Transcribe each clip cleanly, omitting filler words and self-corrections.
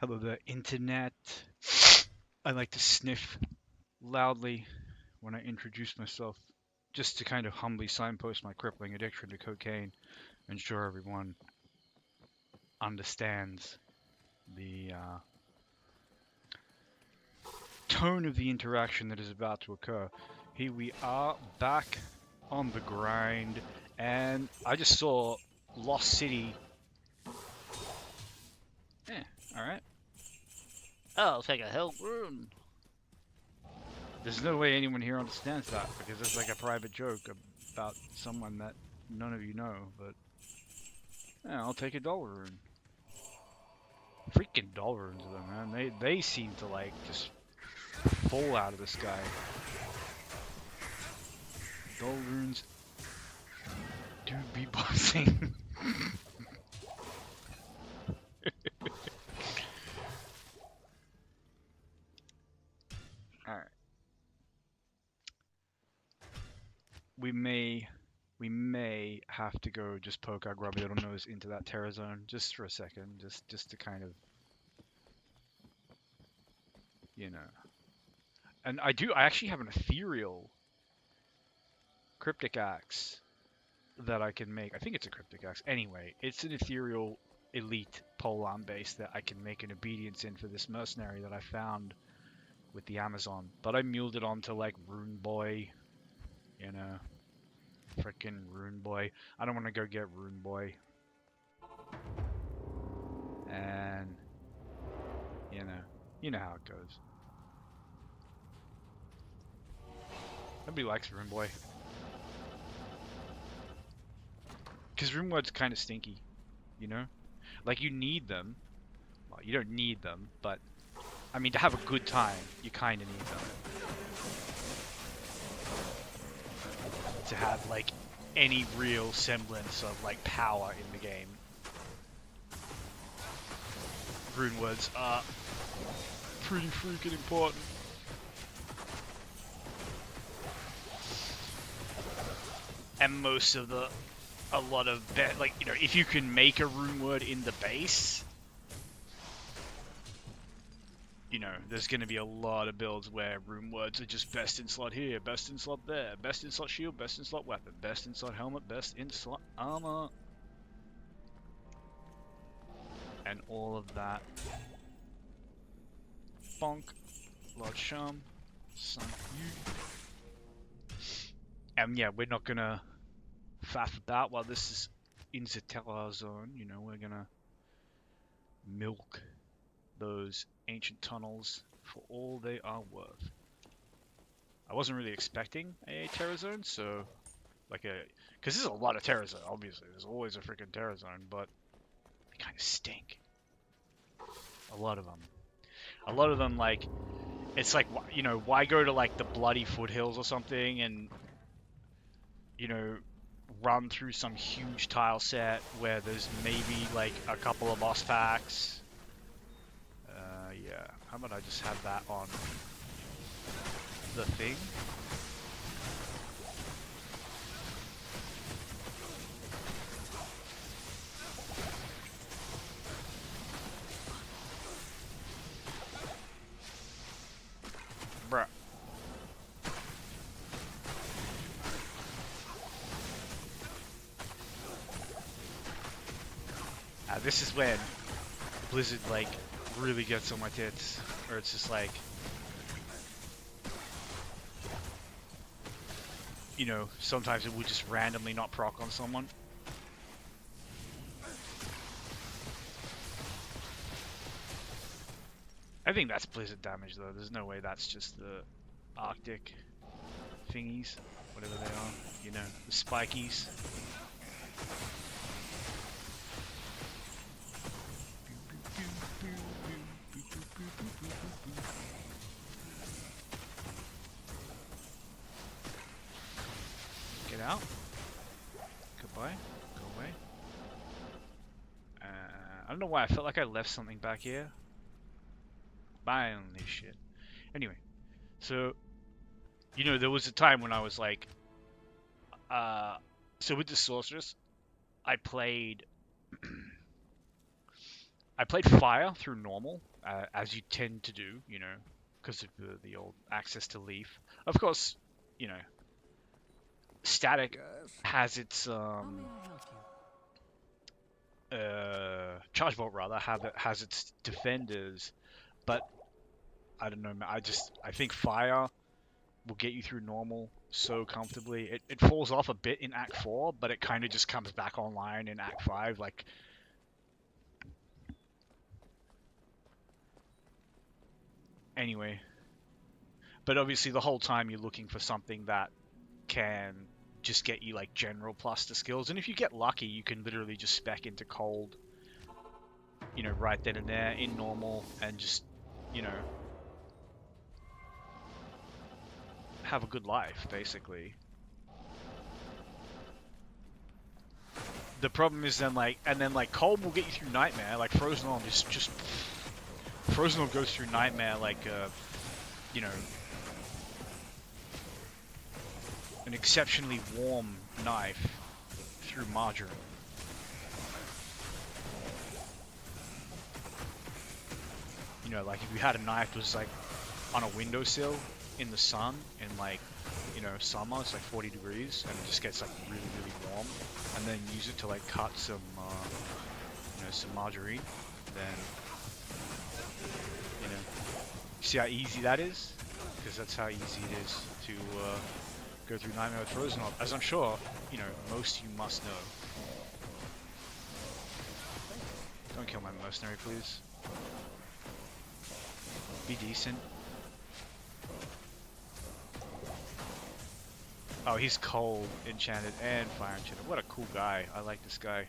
Hello, the internet. I like to sniff loudly when I introduce myself, just to kind of humbly signpost my crippling addiction to cocaine, and ensure everyone understands the tone of the interaction that is about to occur. Here we are back on the grind, and I just saw Lost City. Eh, alright. I'll take a help room. There's no way anyone here understands that because it's like a private joke about someone that none of you know, but yeah, I'll take a dollar rune. Freaking dollar runes though, man. They seem to like just fall out of the sky. Dollar runes do beatboxing. Alright. We may have to go just poke our grubby little nose into that terror zone just for a second, just to kind of, you know. And I actually have an ethereal cryptic axe that I can make. I think it's a cryptic axe. Anyway, it's an ethereal elite polearm base that I can make an obedience in for this mercenary that I found with the Amazon. But I muled it onto like Rune Boy, you know, freaking Rune Boy. I don't want to go get Rune Boy. And you know how it goes. Nobody likes Rune Boy. Because Rune Boy's kind of stinky, you know? Like, you need them. Well, you don't need them, but I mean, to have a good time, you kind of need them. To have, like, any real semblance of, like, power in the game. Rune words are pretty freaking important. And most of a lot of, like, you know, if you can make a rune word in the base, you know, there's going to be a lot of builds where rune words are just best in slot here, best in slot there, best in slot shield, best in slot weapon, best in slot helmet, best in slot armor. And all of that. Bonk. Lord Shum. Son you. And yeah, we're not going to faff about while this is in the terror zone. You know, we're going to milk those ancient tunnels for all they are worth. I wasn't really expecting a terror zone, so like because there's a lot of terror zone. Obviously, there's always a freaking terror zone, but they kind of stink. A lot of them. A lot of them, like, it's like, you know, why go to like the bloody foothills or something and, you know, run through some huge tile set where there's maybe like a couple of boss packs. Yeah, how about I just have that on the thing? Bruh. This is when Blizzard, like, really gets on my tits. Or it's just like, you know, sometimes it would just randomly not proc on someone. I think that's Blizzard damage, though. There's no way that's just the Arctic thingies, whatever they are, you know, the spikies. Get out. Goodbye. Go away. I don't know why I felt like I left something back here. Buying this shit. Anyway, so, you know, there was a time when I was like, so with the sorceress, I played, I played fire through normal, as you tend to do, you know, because of the old access to Leaf. Of course, you know, Static Yes. has its How may I help Charge Vault rather has its defenders, but I don't know. I think Fire will get you through normal so comfortably. It falls off a bit in Act 4, but it kind of just comes back online in Act 5. Like, anyway. But obviously, the whole time you're looking for something that can just get you like general plus to skills. And if you get lucky, you can literally just spec into cold, you know, right then and there in normal and just, you know, have a good life, basically. The problem is then like cold will get you through nightmare. Like Frozen Orb just Frozen Orb goes through nightmare like you know, an exceptionally warm knife through margarine. You know, like if you had a knife that was like on a windowsill in the sun in like, you know, summer, it's like 40 degrees and it just gets like really, really warm, and then use it to like cut some, you know, some margarine, then, you know, see how easy that is? Because that's how easy it is to go through Nightmare with Frozen Orb, as I'm sure, you know, most of you must know. Don't kill my mercenary, please. Be decent. Oh, he's cold, enchanted, and fire enchanted. What a cool guy. I like this guy.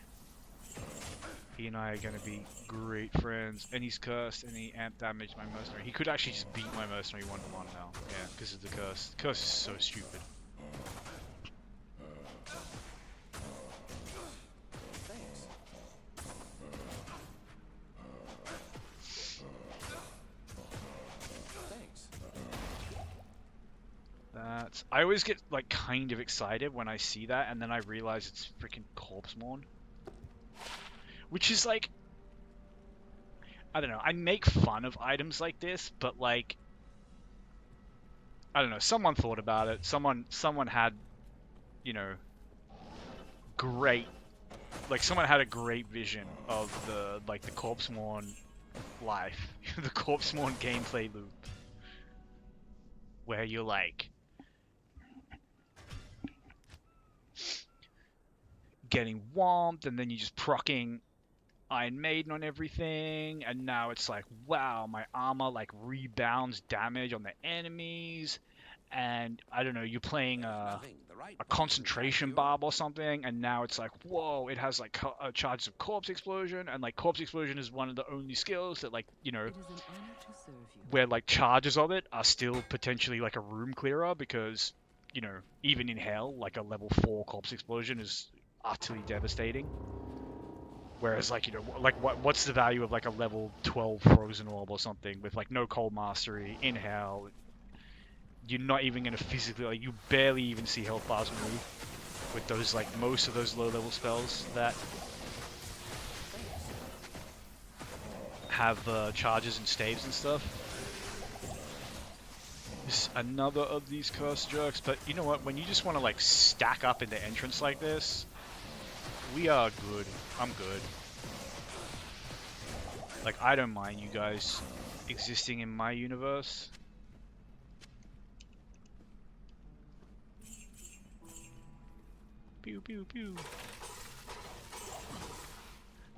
He and I are going to be great friends. And he's cursed, and he amp damaged my mercenary. He could actually just beat my mercenary 1-1 now. Yeah, because of the curse. The curse is so stupid. I always get like kind of excited when I see that, and then I realize it's freaking Corpse Mourn. Which is like, I don't know, I make fun of items like this, but like, I don't know, someone thought about it, someone had, you know, great, like someone had a great vision of the Corpse Mourn life, the Corpse Mourn gameplay loop, where you're like, getting whomped, and then you're just proccing Iron Maiden on everything, and now it's like, wow, my armor like rebounds damage on the enemies, and I don't know, you're playing a concentration barb or something, and now it's like, whoa, it has like charges of Corpse Explosion, and like Corpse Explosion is one of the only skills that, like, you know, you? It is an honor to serve you. where like charges of it are still potentially like a room clearer, because, you know, even in hell, like a level 4 Corpse Explosion is utterly devastating. Whereas, like, you know, like what's the value of like a level 12 Frozen Orb or something with like no Cold Mastery in hell? You're not even going to physically, like, you barely even see health bars move with those, like, most of those low level spells that have charges and staves and stuff. This another of these curse jerks, but you know what? When you just want to like stack up in the entrance like this, we are good. I'm good. Like, I don't mind you guys existing in my universe. Pew pew pew.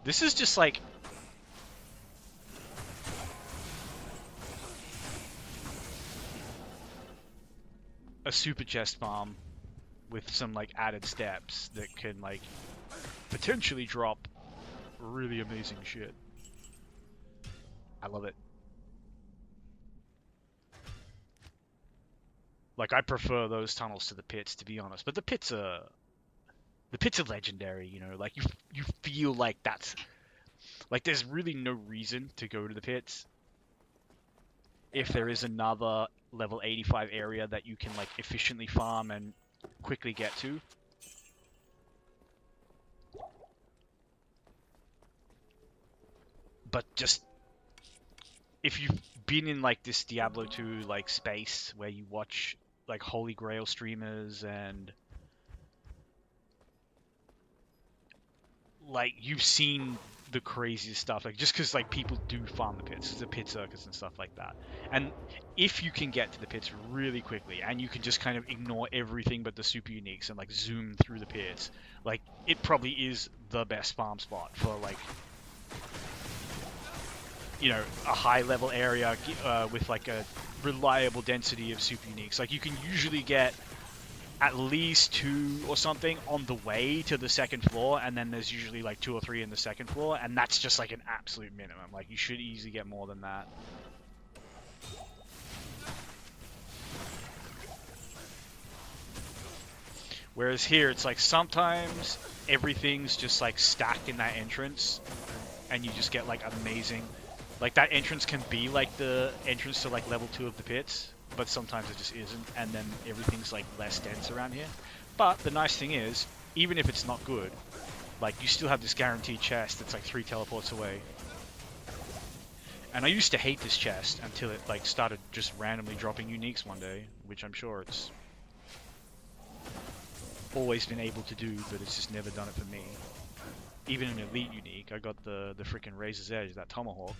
This is just like a super chest bomb with some like added steps that can like potentially drop really amazing shit. I love it. Like, I prefer those tunnels to the pits, to be honest. But the pits are legendary, you know. Like, you feel like that's like there's really no reason to go to the pits if there is another level 85 area that you can like efficiently farm and quickly get to. But just if you've been in like this Diablo 2 like space where you watch like Holy Grail streamers and like you've seen the craziest stuff, like just because like people do farm the pits, there's a pit circus and stuff like that, and if you can get to the pits really quickly and you can just kind of ignore everything but the super uniques and like zoom through the pits, like it probably is the best farm spot for like, you know, a high level area with like a reliable density of super uniques. Like you can usually get at least 2 or something on the way to the second floor, and then there's usually like 2 or 3 in the second floor, and that's just like an absolute minimum. Like you should easily get more than that. Whereas here it's like sometimes everything's just like stacked in that entrance and you just get like amazing, like that entrance can be like the entrance to like level 2 of the pits, but sometimes it just isn't, and then everything's like less dense around here. But the nice thing is, even if it's not good, like you still have this guaranteed chest that's like 3 teleports away. And I used to hate this chest until it like started just randomly dropping uniques one day, which I'm sure it's always been able to do, but it's just never done it for me. Even an elite unique, I got the freaking Razor's Edge, that tomahawk.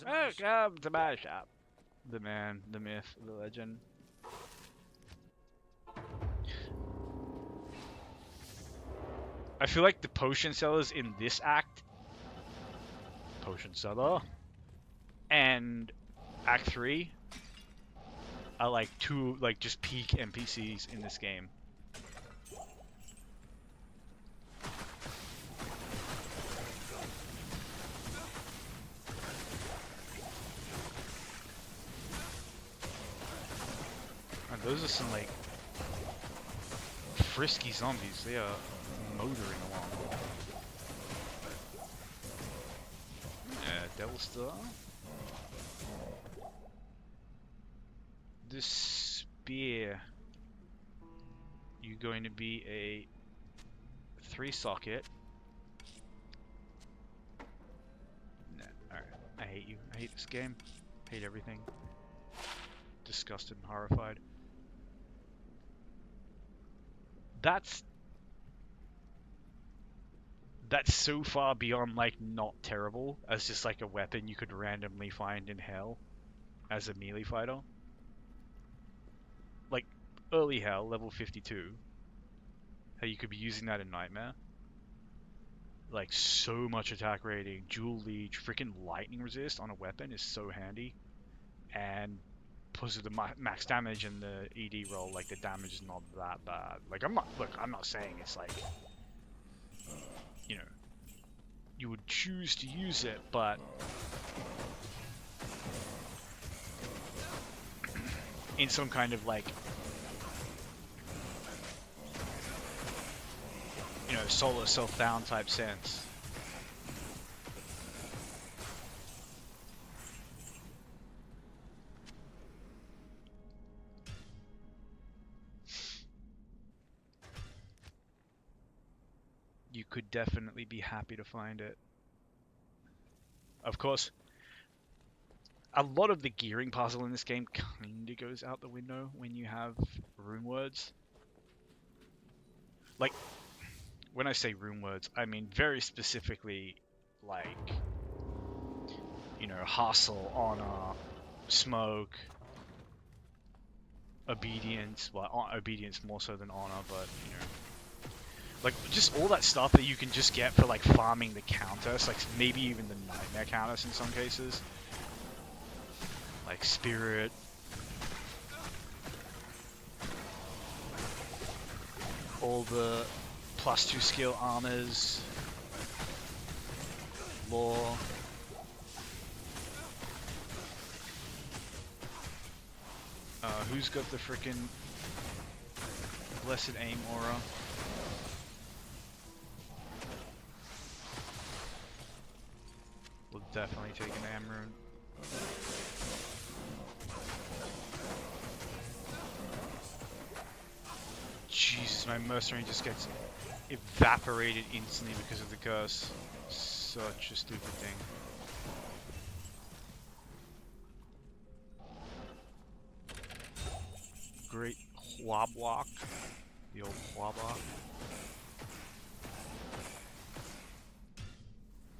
Welcome to my shop. The man, the myth, the legend. I feel like the potion sellers in this act, potion seller, and Act 3 are like 2 like just peak NPCs in this game. And those are some like frisky zombies. They are motoring along. Devil Star. This spear, you're going to be a 3 socket. Nah, alright. I hate you. I hate this game. Hate everything. Disgusted and horrified. That's so far beyond like not terrible as just like a weapon you could randomly find in hell as a melee fighter. Like early hell, level 52, how you could be using that in Nightmare. Like so much attack rating, dual leech, freaking lightning resist on a weapon is so handy. And plus of the max damage and the ED roll, like the damage is not that bad. Like I'm not saying it's like, you know, you would choose to use it, but in some kind of like, you know, solo self-down type sense. You could definitely be happy to find it. Of course, a lot of the gearing puzzle in this game kinda goes out the window when you have rune words. Like, when I say rune words, I mean very specifically, like, you know, hustle, honor, smoke, obedience. Well, obedience more so than honor, but, you know, like, just all that stuff that you can just get for, like, farming the countess, like, maybe even the nightmare countess in some cases. Like, spirit. All the +2 skill armors. Law. Who's got the frickin' Blessed Aim aura? definitely taking the M rune. Jesus, my mercenary just gets evaporated instantly because of the curse. Such a stupid thing. Great Hwablock. The old Hwablock.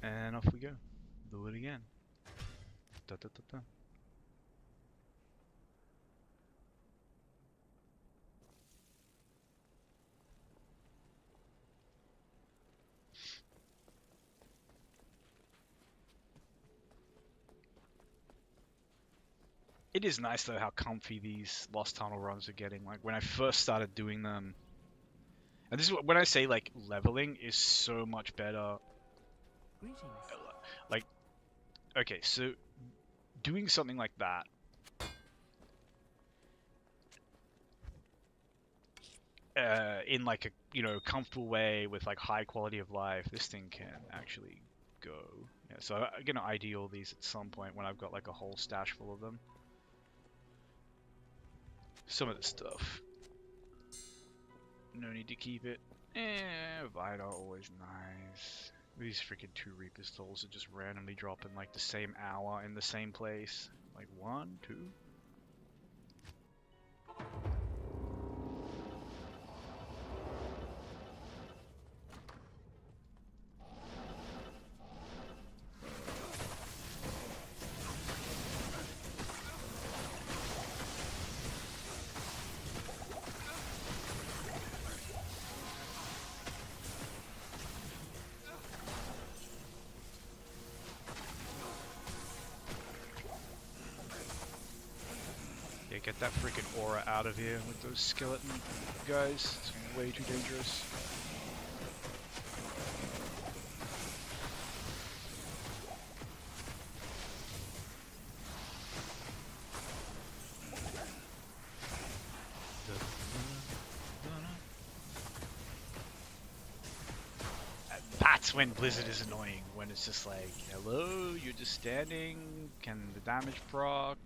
And off we go. Do it again. Da, da, da, da. It is nice though how comfy these Lost Tunnel runs are getting. Like when I first started doing them, and this is when I say like leveling is so much better. Greetings. Like, okay, so doing something like that in like a comfortable way with like high quality of life, this thing can actually go. Yeah, so I'm gonna ID all these at some point when I've got like a whole stash full of them. Some of the stuff, no need to keep it. Vita always nice. These freaking 2 Reaper Souls are just randomly dropping like the same hour in the same place. Like 1, 2. Yeah, get that freaking aura out of here with those skeleton guys. It's way too dangerous. That's when Blizzard is annoying, when it's just like, hello, you're just standing, can the damage proc?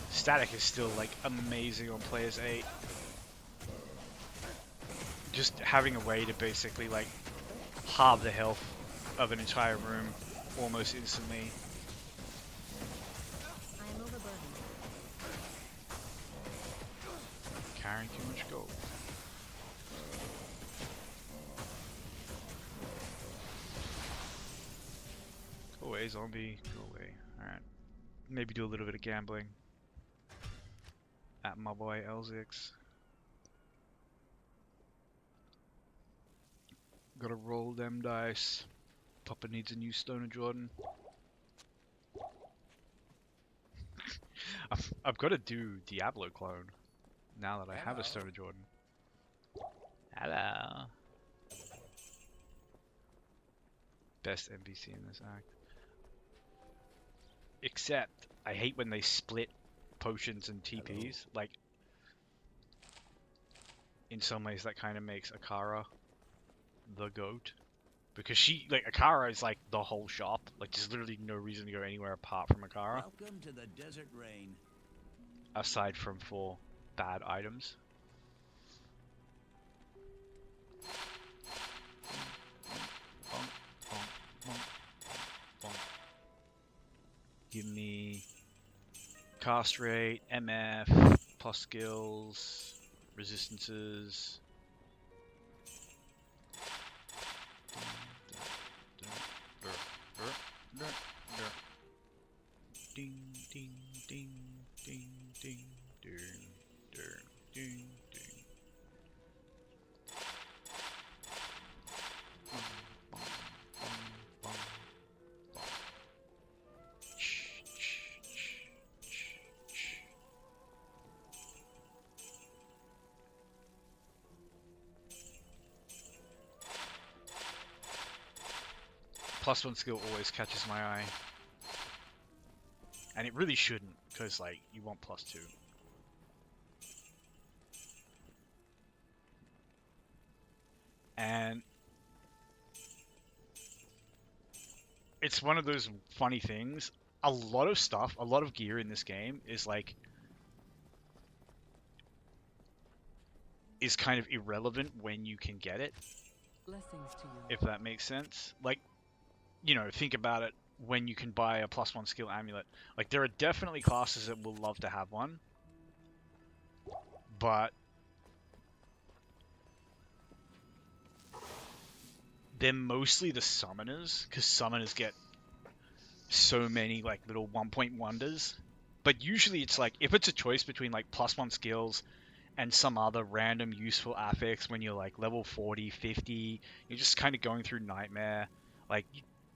Static is still like amazing on players 8. Just having a way to basically like halve the health of an entire room almost instantly. I am overburdened. Carrying too much gold. Go away, zombie. Go away. Alright. Maybe do a little bit of gambling. At my boy L6. Gotta roll them dice. Papa needs a new Stoner Jordan. I've got to do Diablo clone now that I have a Stoner Jordan. Hello. Best NPC in this act. Except, I hate when they split potions and TPs. Like, in some ways that kind of makes Akara the GOAT. Because Akara is like the whole shop. Like, there's literally no reason to go anywhere apart from Akara. Welcome to the desert rain. Aside from for bad items. Give me cast rate, MF, plus skills, resistances. Ding, ding, ding, ding, ding, ding, ding, ding, ding. +1 skill always catches my eye. And it really shouldn't, because, like, you want +2. And it's one of those funny things. A lot of stuff, a lot of gear in this game is, like, is kind of irrelevant when you can get it. Blessings to you. If that makes sense. Like, you know, think about it when you can buy a +1 skill amulet. Like, there are definitely classes that will love to have one, but they're mostly the summoners, because summoners get so many, like, little 1-point wonders. But usually it's like, if it's a choice between, like, +1 skills and some other random useful affix when you're, like, level 40, 50, you're just kind of going through Nightmare, like,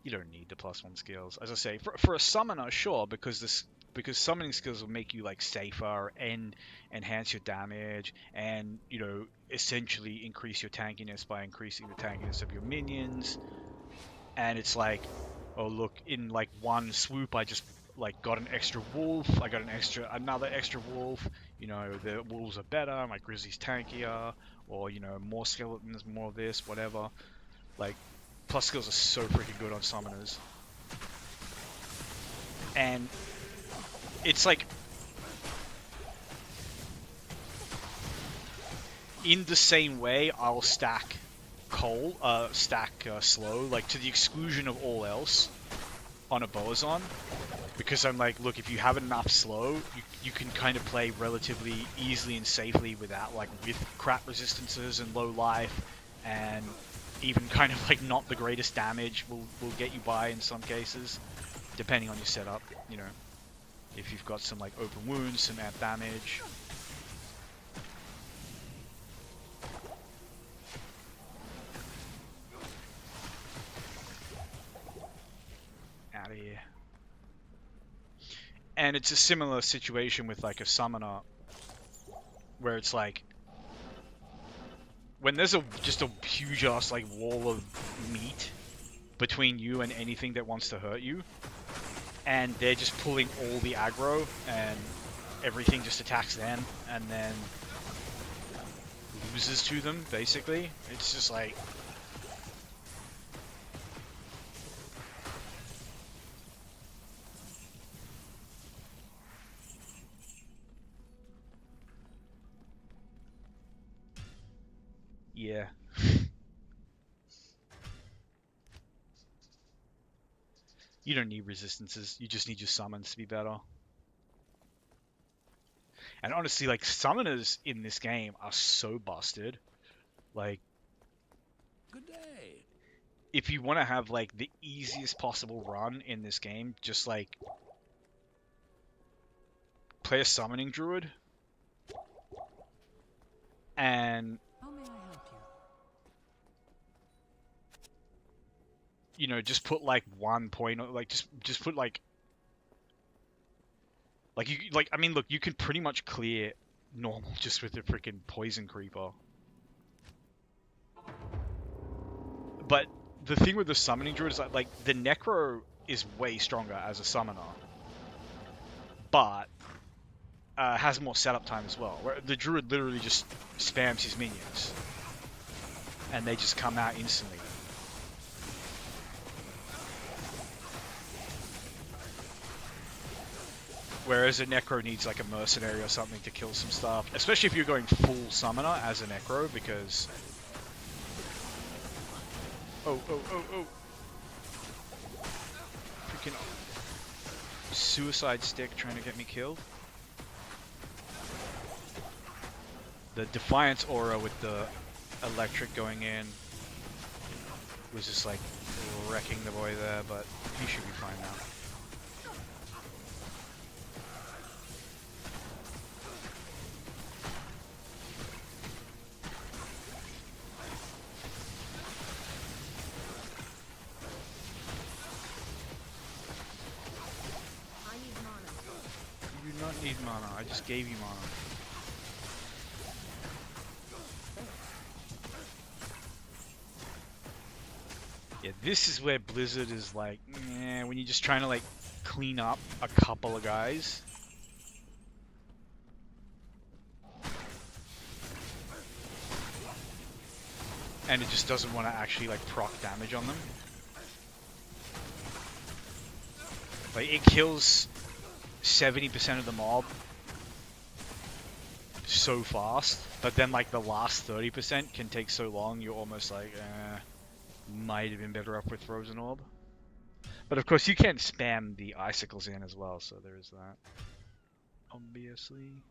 you don't need the +1 skills. As I say, for a summoner, sure, because summoning skills will make you, like, safer and enhance your damage and, you know, essentially increase your tankiness by increasing the tankiness of your minions. And it's like, oh look, in, like, one swoop I just, like, got an extra wolf, I got another extra wolf, you know, the wolves are better, my grizzly's tankier, or, you know, more skeletons, more of this, whatever. Like, plus skills are so freaking good on summoners. And it's like, in the same way, I'll stack slow, like, to the exclusion of all else on a Boazon, because I'm like, look, if you have enough slow, you can kind of play relatively easily and safely without, like, with crap resistances and low life, and even kind of, like, not the greatest damage will get you by in some cases, depending on your setup, you know. If you've got some, like, open wounds, some amp damage. Out of here. And it's a similar situation with, like, a summoner, where it's like, when there's just a huge ass, like, wall of meat between you and anything that wants to hurt you, and they're just pulling all the aggro, and everything just attacks them, and then loses to them, basically. It's just like, yeah. You don't need resistances, you just need your summons to be better. And honestly, like, summoners in this game are so busted. Like, Good day. if you want to have, like, the easiest possible run in this game, just, like, play a summoning druid, and, How may I help you? you know, just put, like, 1 point, like, just put, like, you, like, I mean, look, you can pretty much clear normal just with the freaking poison creeper. But the thing with the summoning druid is that, like, the necro is way stronger as a summoner, but has more setup time as well. Where the druid literally just spams his minions, and they just come out instantly. Whereas a necro needs, like, a mercenary or something to kill some stuff, especially if you're going full summoner as a necro, because oh, freaking suicide stick trying to get me killed. The Defiance aura with the electric going in was just, like, wrecking the boy there, but he should be fine now. I need mana. You do not need mana, I just gave you mana. Yeah, this is where Blizzard is like, when you're just trying to like clean up a couple of guys. And it just doesn't want to actually like proc damage on them. Like it kills 70% of the mob so fast, but then like the last 30% can take so long, you're almost like, might have been better off with Frozen Orb. But of course you can spam the icicles in as well, so there is that. Obviously.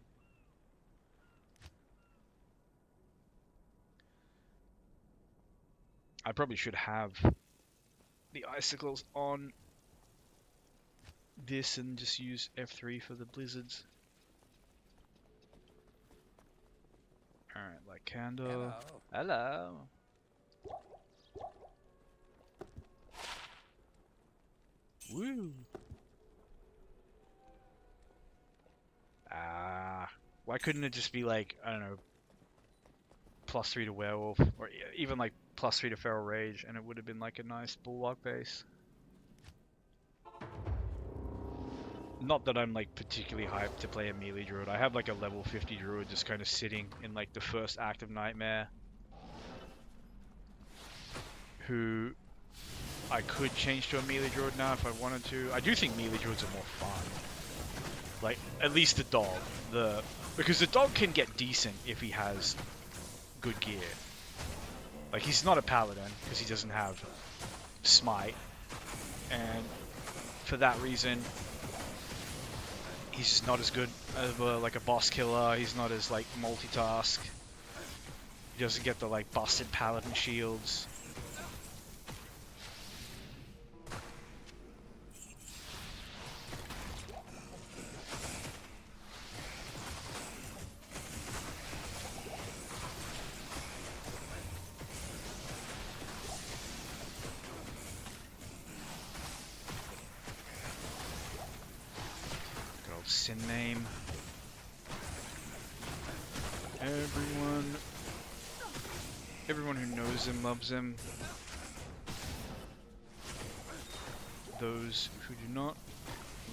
I probably should have the icicles on this and just use F3 for the blizzards. Alright, like candle. Hello. Woo. Why couldn't it just be like, I don't know, +3 to werewolf, or even like +3 to feral rage, and it would have been like a nice bulwark base. Not that I'm like particularly hyped to play a melee druid. I have like a level 50 druid just kind of sitting in like the first act of Nightmare, who I could change to a melee druid now if I wanted to. I do think melee druids are more fun. Like at least the dog, because the dog can get decent if he has good gear. Like he's not a paladin because he doesn't have smite, and for that reason he's just not as good as like a boss killer. He's not as like multitask. He doesn't get the like busted paladin shields. Good old sin name. Everyone who knows him loves him. Those who do not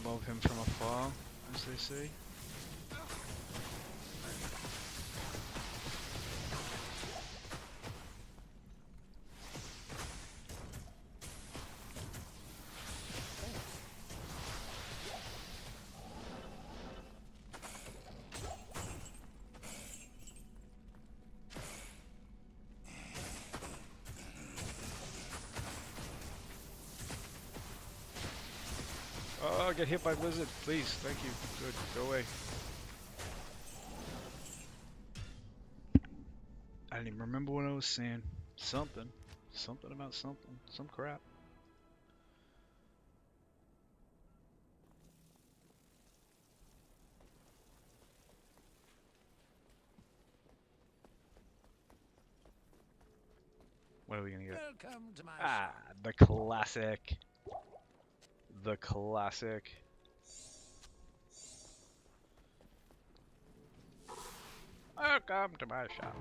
love him from afar, as they say. Oh, get hit by blizzard, please. Thank you. Good. Go away. I don't even remember what I was saying. Something. Something about something. Some crap. What are we gonna get? Welcome to my Ah, shop. the classic. The classic. Welcome to my shop.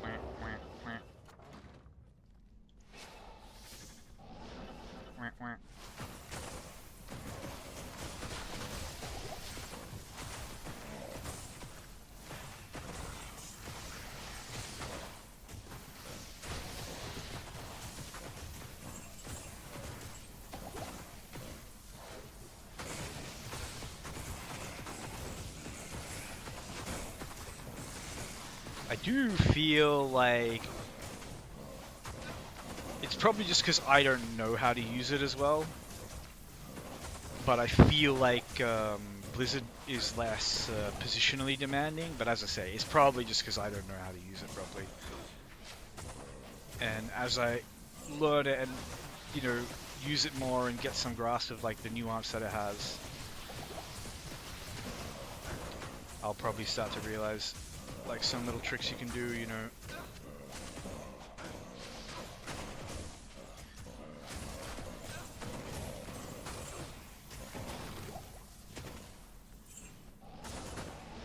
Wah, wah, wah. Wah, wah. I do feel like it's probably just because I don't know how to use it as well, but I feel like Blizzard is less positionally demanding, but as I say, it's probably just because I don't know how to use it properly. And as I learn it and, you know, use it more and get some grasp of like the nuance that it has, I'll probably start to realize like some little tricks you can do, you know.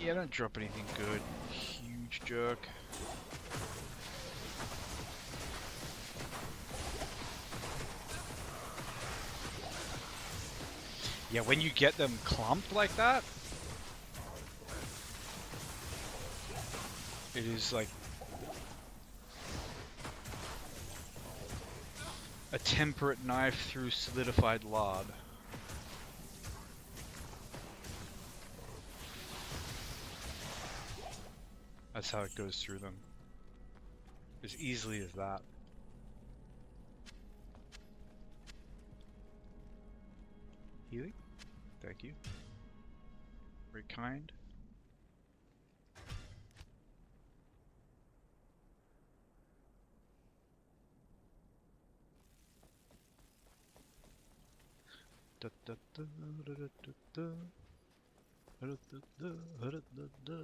Yeah, don't drop anything good. Huge jerk. Yeah, when you get them clumped like that, it is like a temperate knife through solidified lard. That's how it goes through them. As easily as that. Healing? Thank you. Very kind.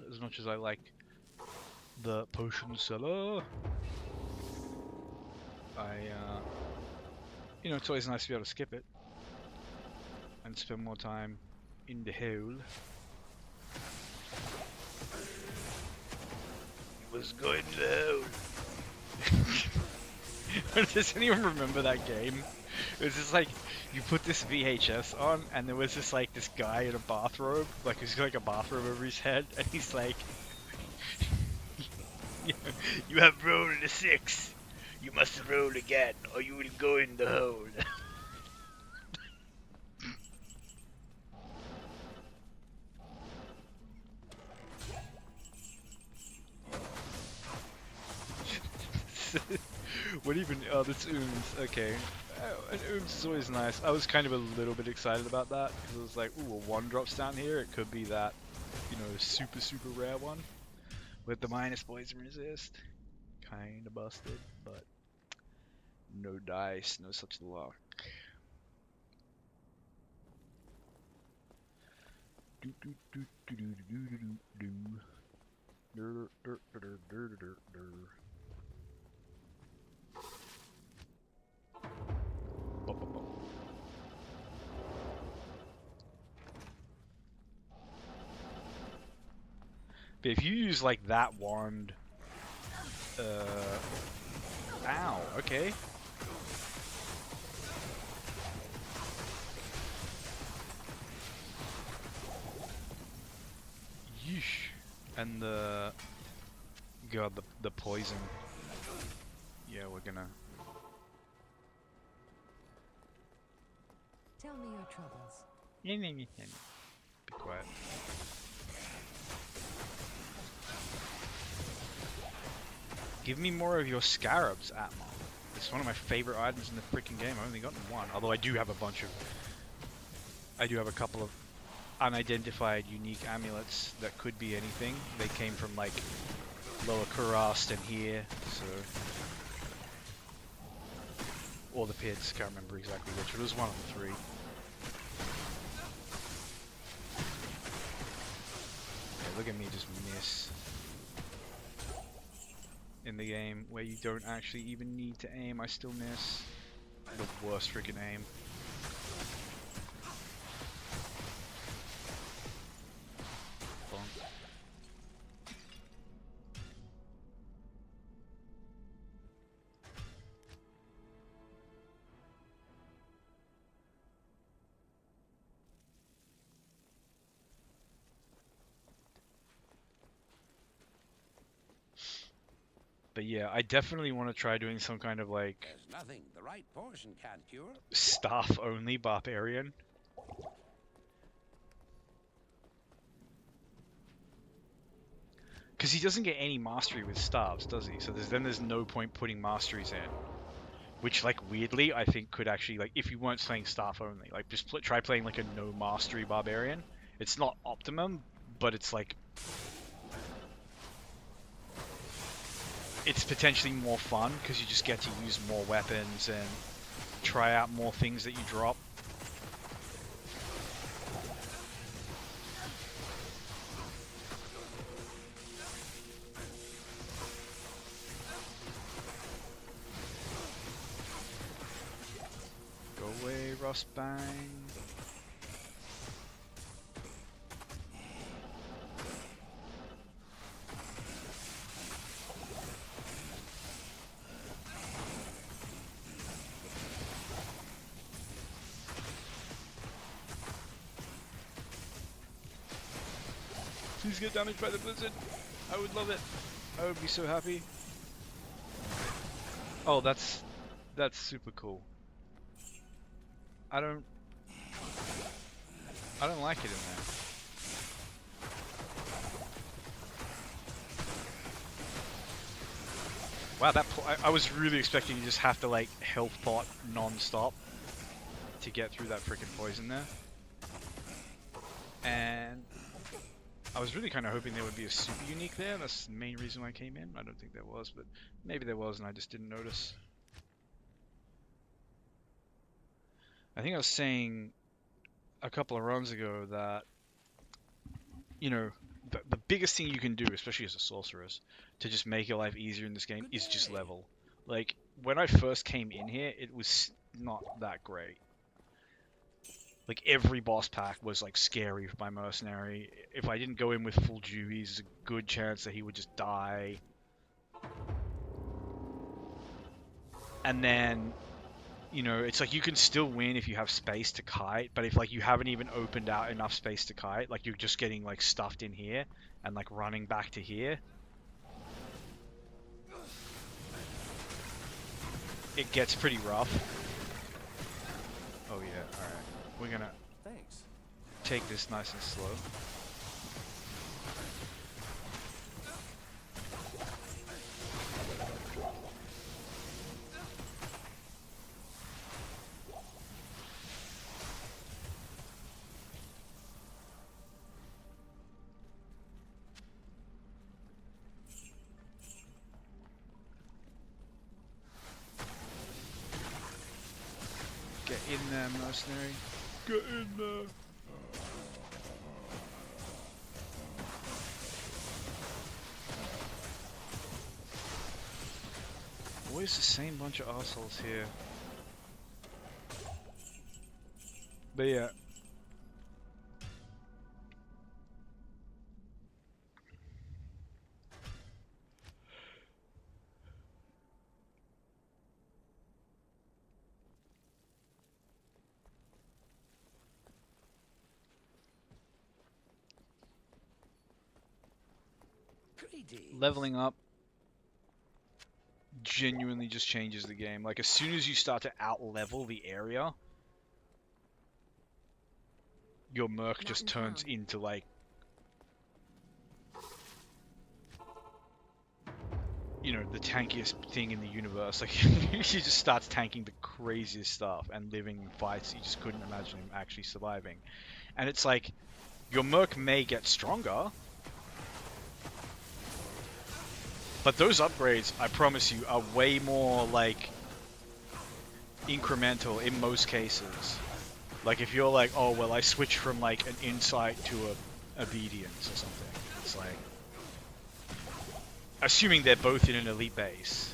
As much as I like the potion seller, you know, it's always nice to be able to skip it and spend more time in the hole. Was going to the hole. Does anyone remember that game? It was just like, you put this VHS on, and there was this like this guy in a bathrobe, like he's got like a bathrobe over his head, and he's like, "You have rolled a 6. You must roll again, or you will go in the hole." What even? Oh, that's Ooms. Okay. Oh, and Ooms is always nice. I was kind of a little bit excited about that because I was like, ooh, a 1-drop's down here. It could be that, you know, super, super rare one with the minus poison resist. Kinda busted, but no dice, no such luck. Do do do do do do do do do. Dur, dur, dur, dur, dur, dur. Bop, bop, bop. But if you use like that wand, ow, okay. Yeesh. And God, the poison. Yeah, we're gonna. Tell me your troubles. Be quiet. Give me more of your scarabs, Atma. It's one of my favorite items in the freaking game. I've only gotten one, although I do have a bunch of. I do have a couple of unidentified unique amulets that could be anything. They came from like Lower Kurast and here, so. Or the pits, can't remember exactly which. It was one of the 3. Yeah, look at me just miss. In the game where you don't actually even need to aim, I still miss. The worst freaking aim. Bonk. But yeah, I definitely want to try doing some kind of like There's nothing the right poison can't cure. staff only barbarian. Because he doesn't get any mastery with staves, does he? So there's no point putting masteries in. Which, like, weirdly, I think could actually, like, if you weren't playing staff only, like, just try playing, like, a no mastery barbarian. It's not optimum, but it's, like, it's potentially more fun, because you just get to use more weapons and try out more things that you drop. Go away, Rustbang. Please get damaged by the blizzard. I would love it. I would be so happy. Oh, that's super cool. I don't like it in there. Wow, I was really expecting you just have to like health pot non-stop to get through that freaking poison there. And I was really kind of hoping there would be a super unique there. That's the main reason why I came in. I don't think there was, but maybe there was and I just didn't notice. I think I was saying a couple of runs ago that, you know, the biggest thing you can do, especially as a sorceress, to just make your life easier in this game is just level. Like, when I first came in here, it was not that great. Like, every boss pack was, like, scary for my mercenary. If I didn't go in with full duties, there's a good chance that he would just die. And then, you know, it's like you can still win if you have space to kite, but if, like, you haven't even opened out enough space to kite, like, you're just getting, like, stuffed in here and, like, running back to here. It gets pretty rough. Oh, yeah, alright. We're gonna take this nice and slow. Get in there, mercenary. Get in there. Always the same bunch of assholes here. But yeah. Leveling up genuinely just changes the game. Like, as soon as you start to out-level the area, your merc just turns into, like, you know, the tankiest thing in the universe. Like, he just starts tanking the craziest stuff and living in fights you just couldn't imagine him actually surviving. And it's like, your merc may get stronger, but those upgrades, I promise you, are way more, like, incremental in most cases. Like, if you're like, oh, well, I switched from, like, an insight to a obedience or something. It's like, assuming they're both in an elite base.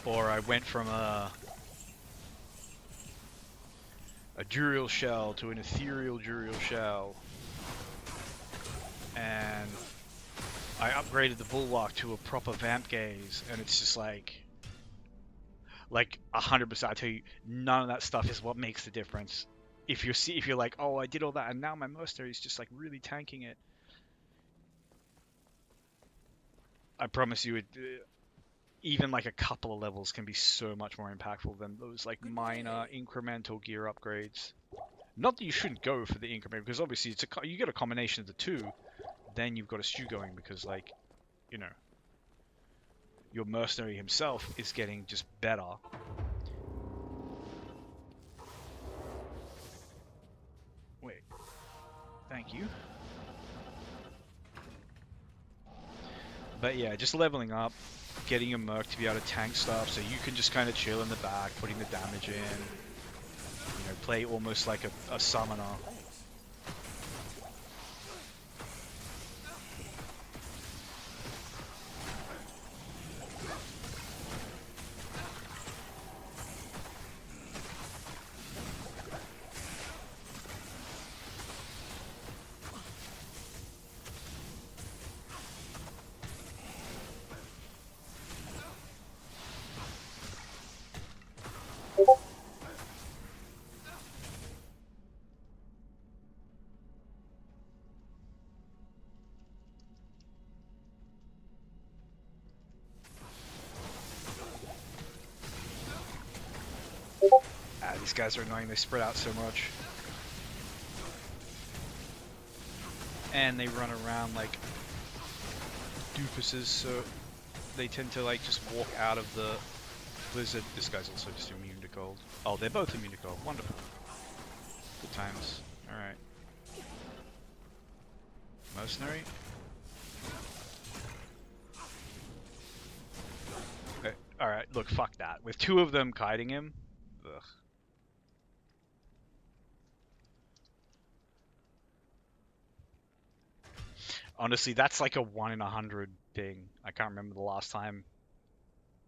Or I went from a Duriel shell to an ethereal Duriel shell. And I upgraded the Bulwark to a proper Vamp Gaze, and it's just like 100%. I tell you, none of that stuff is what makes the difference. If you're like, oh, I did all that, and now my mercenary is just like really tanking it. I promise you, even like a couple of levels can be so much more impactful than those like minor incremental gear upgrades. Not that you shouldn't go for the increment, because obviously you get a combination of the two, then you've got a stew going, because, like, you know, your mercenary himself is getting just better. Wait. Thank you. But yeah, just leveling up, getting your merc to be able to tank stuff, so you can just kind of chill in the back, putting the damage in. You know, play almost like a summoner. These guys are annoying, they spread out so much. And they run around like doofuses, so they tend to like just walk out of the blizzard. This guy's also just immune to cold. Oh, they're both immune to cold. Wonderful. Good times. Alright. Mercenary? Okay. Alright, look, fuck that. With two of them kiting him, ugh. Honestly, that's like a 1 in 100 thing. I can't remember the last time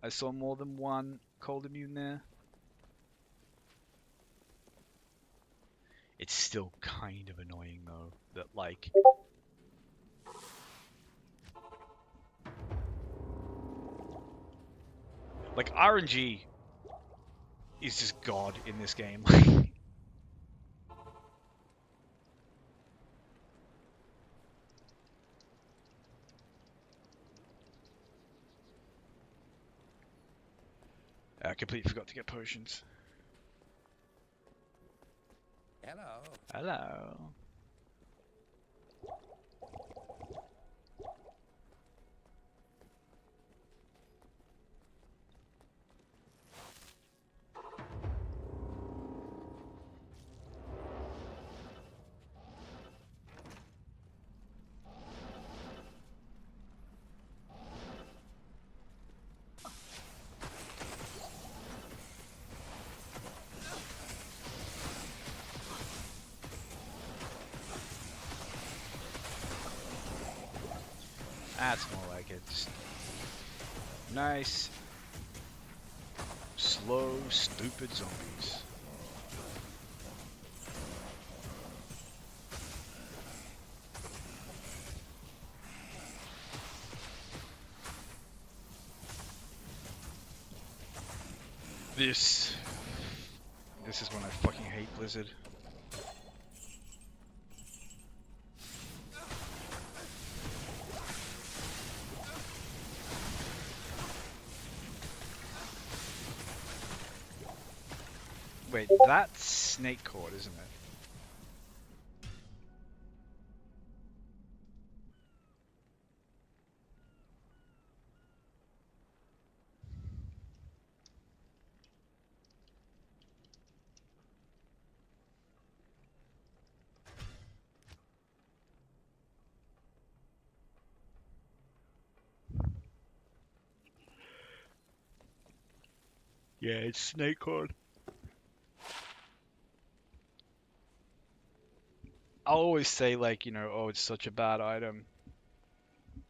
I saw more than one cold immune there. It's still kind of annoying though, that like... Like, RNG is just God in this game. I completely forgot to get potions. Hello. Hello. That's more like it. Just nice, slow, stupid zombies. This is when I fucking hate Blizzard. Wait, that's snake cord, isn't it? Yeah, it's snake cord. I'll always say like, you know, oh, it's such a bad item.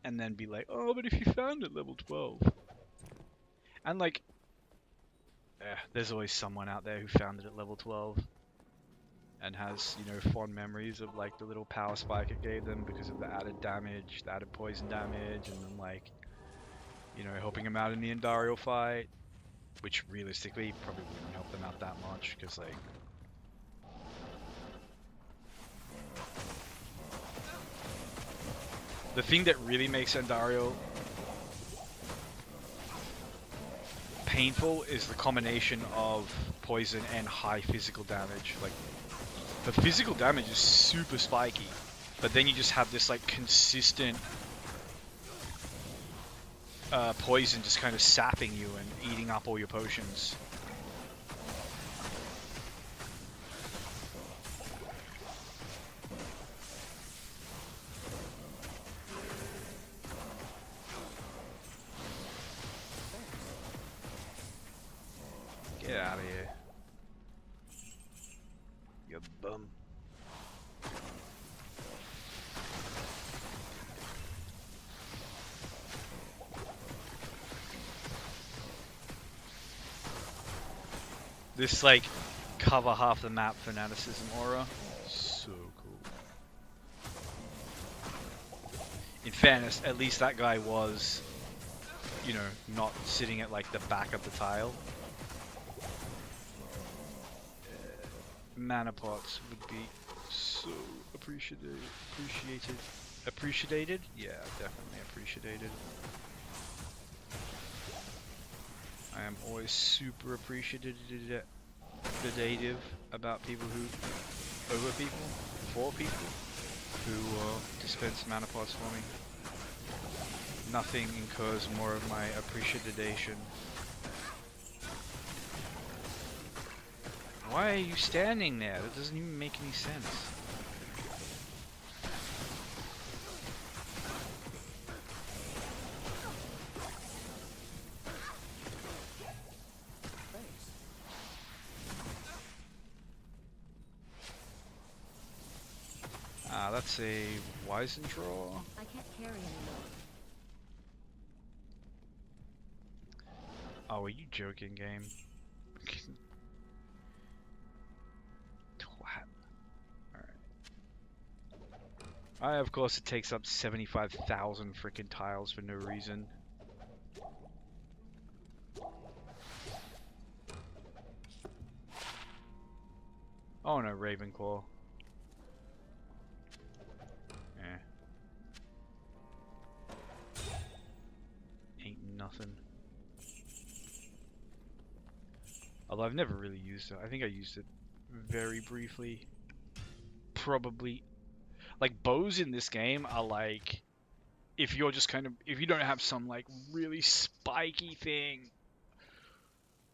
And then be like, oh, but if you found it level 12. And like, there's always someone out there who found it at level 12. And has, you know, fond memories of like the little power spike it gave them because of the added damage, the added poison damage, and then like, you know, helping them out in the Andariel fight. Which realistically probably wouldn't help them out that much, because like... The thing that really makes Andariel painful is the combination of poison and high physical damage. Like, the physical damage is super spiky, but then you just have this like consistent poison just kind of sapping you and eating up all your potions. Get out of here. You bum. This like cover half the map fanaticism aura. So cool. In fairness, at least that guy was, you know, not sitting at like the back of the tile. Mana pots would be so appreciated. Appreciated? Yeah, definitely appreciated. I am always super appreciated. appreciative about people who over people, for people who dispense mana pots for me. Nothing incurs more of my appreciation. Why are you standing there? That doesn't even make any sense. Ah, that's a Wizen draw. I can't carry anymore. Oh, are you joking, game? Twat. Alright. Of course, it takes up 75,000 freaking tiles for no reason. Oh no, Ravenclaw. Ain't nothing. Although I've never really used it. I think I used it very briefly. Probably. Like, bows in this game are like, if you're just kind of, if you don't have some like really spiky thing,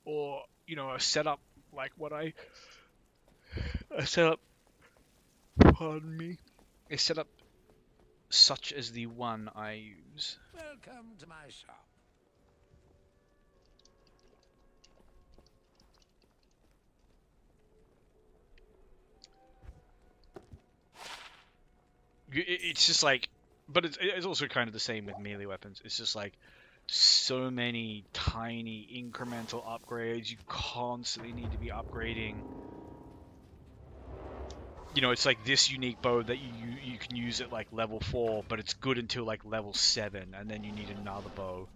or, you know, a setup like a setup, pardon me, a setup such as the one I use. Welcome to my shop. It's just like, but it's also kind of the same with melee weapons. It's just like so many tiny incremental upgrades. You constantly need to be upgrading. You know, it's like this unique bow that you can use at like level 4, but it's good until like level 7, and then you need another bow.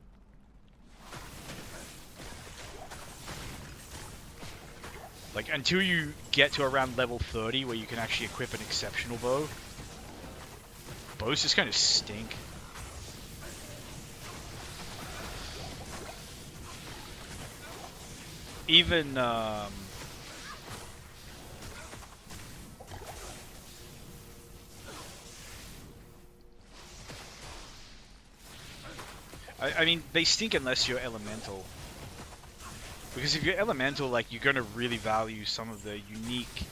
Like, until you get to around level 30 where you can actually equip an exceptional bow, bows just kind of stink. Even, I mean, they stink unless you're elemental. Because if you're elemental, like, you're going to really value some of the unique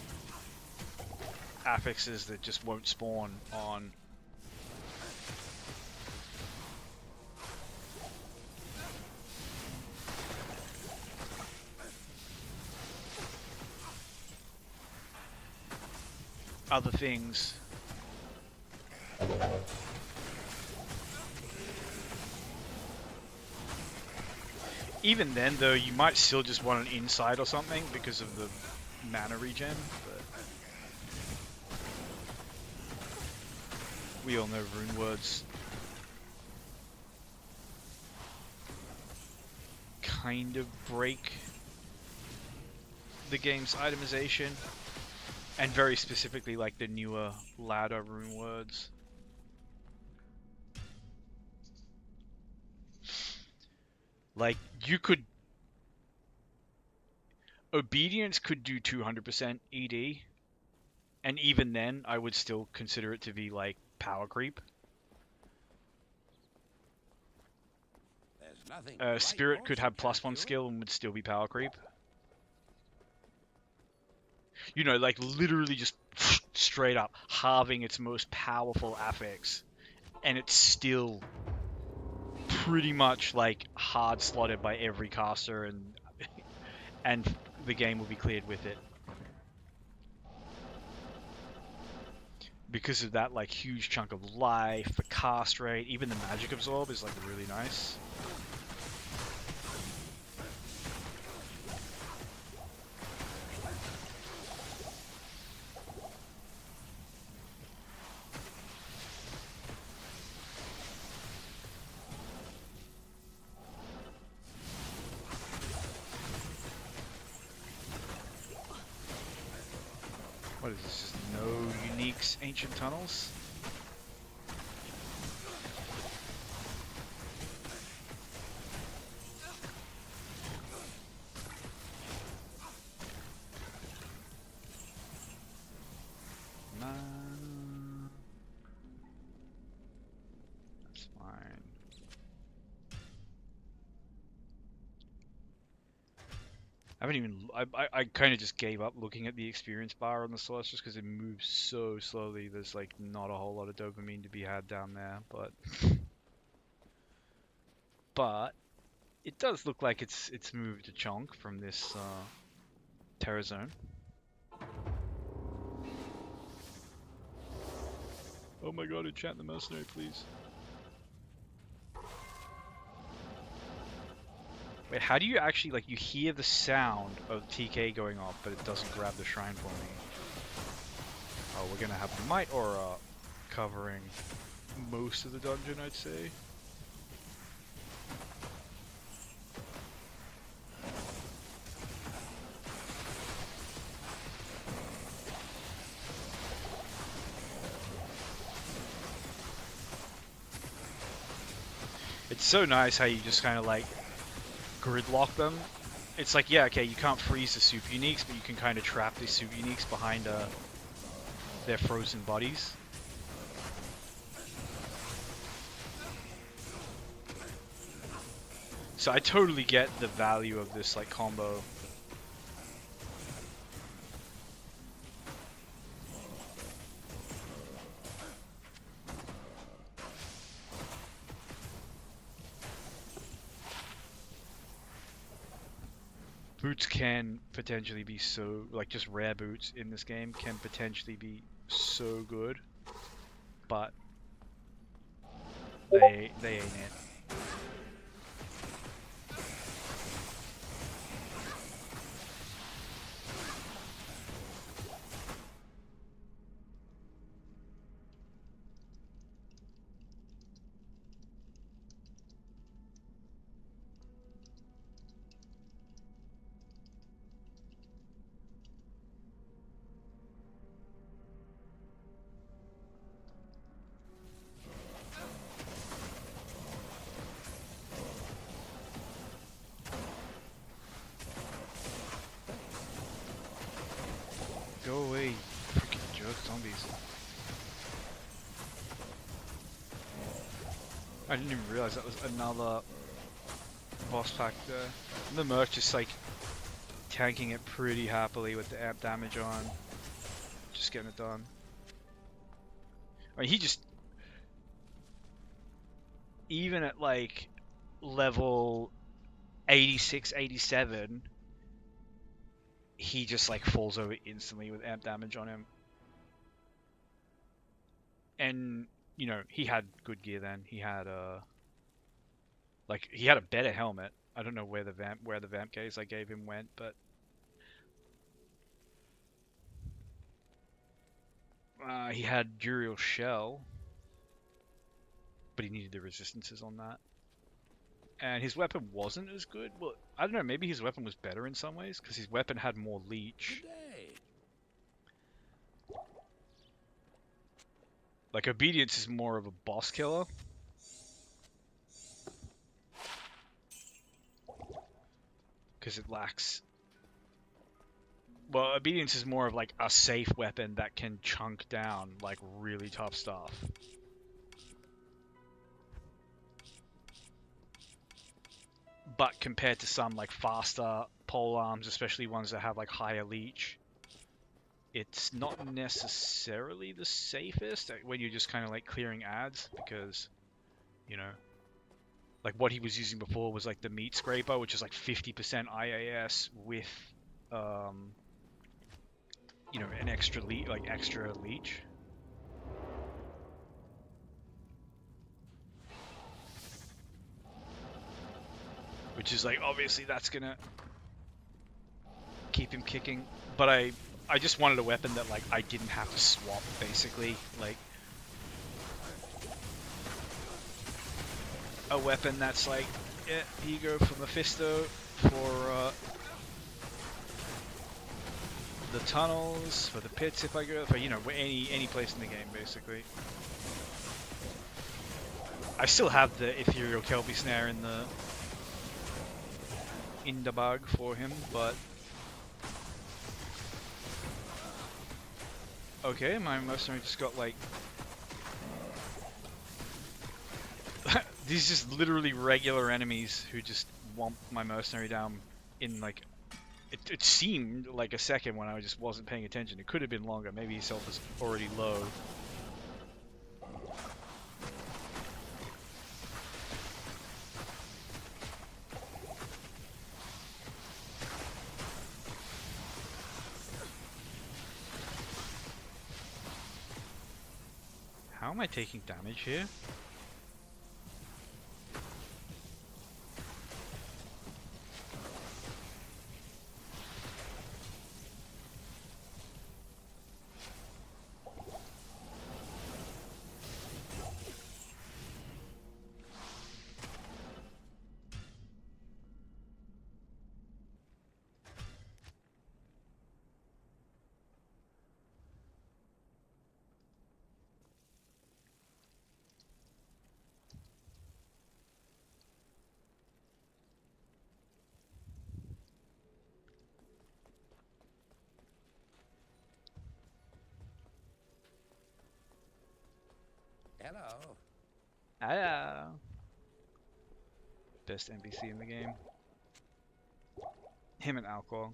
affixes that just won't spawn on other things. Even then, though, you might still just want an inside or something because of the mana regen, but we all know rune words kind of break the game's itemization, and very specifically like the newer ladder rune words. Like, you could... Obedience could do 200% ED, and even then, I would still consider it to be, like, power creep. There's nothing Spirit could have +1 skill and would still be power creep. You know, like, literally just straight up halving its most powerful affix, and it's still pretty much like hard slotted by every caster, and the game will be cleared with it because of that like huge chunk of life, the cast rate. Even the magic absorb is like really nice. What is this? Just no uniques, ancient tunnels? I haven't even. I kind of just gave up looking at the experience bar on the source just because it moves so slowly. There's like not a whole lot of dopamine to be had down there, but it does look like it's moved a chunk from this Terra Zone. Oh my god, enchant the mercenary, please. Wait, how do you actually, like, you hear the sound of TK going off, but it doesn't grab the shrine for me? Oh, we're gonna have Might Aura covering most of the dungeon, I'd say. It's so nice how you just kind of like gridlock them. It's like, yeah, okay, you can't freeze the super uniques, but you can kind of trap these super uniques behind their frozen bodies. So I totally get the value of this like combo. Boots can potentially be so, like, just rare boots in this game can potentially be so good, but they ain't it. Go away, freaking jerk zombies. I didn't even realize that was another boss pack there. And the merc just like tanking it pretty happily with the amp damage on. Just getting it done. I mean, he just... Even at like level 86, 87, he just like falls over instantly with amp damage on him. And, you know, he had good gear then. He had like, he had a better helmet. I don't know where the vamp case I gave him went, but he had Duriel Shell, but he needed the resistances on that. And his weapon wasn't as good. Well, I don't know, maybe his weapon was better in some ways, because his weapon had more leech. Like, Obedience is more of a boss killer. Because it lacks... Well, Obedience is more of like a safe weapon that can chunk down like really tough stuff. But compared to some like faster pole arms, especially ones that have like higher leech, it's not necessarily the safest when you're just kind of like clearing ads, because, you know, like what he was using before was like the meat scraper, which is like 50% IAS with you know, an extra extra leech. Which is like, obviously that's gonna keep him kicking. But I just wanted a weapon that like I didn't have to swap, basically. Like a weapon that's like, yeah, here you go for Mephisto, for the tunnels, for the pits if I go, for, you know, any place in the game, basically. I still have the Ethereal Kelpie Snare in the bag for him, but... Okay, my mercenary just got like... These just literally regular enemies who just womp my mercenary down in like It seemed like a second when I just wasn't paying attention. It could have been longer. Maybe his health was already low. How am I taking damage here? Hello. Ah, best NPC in the game. Him and Alcohol.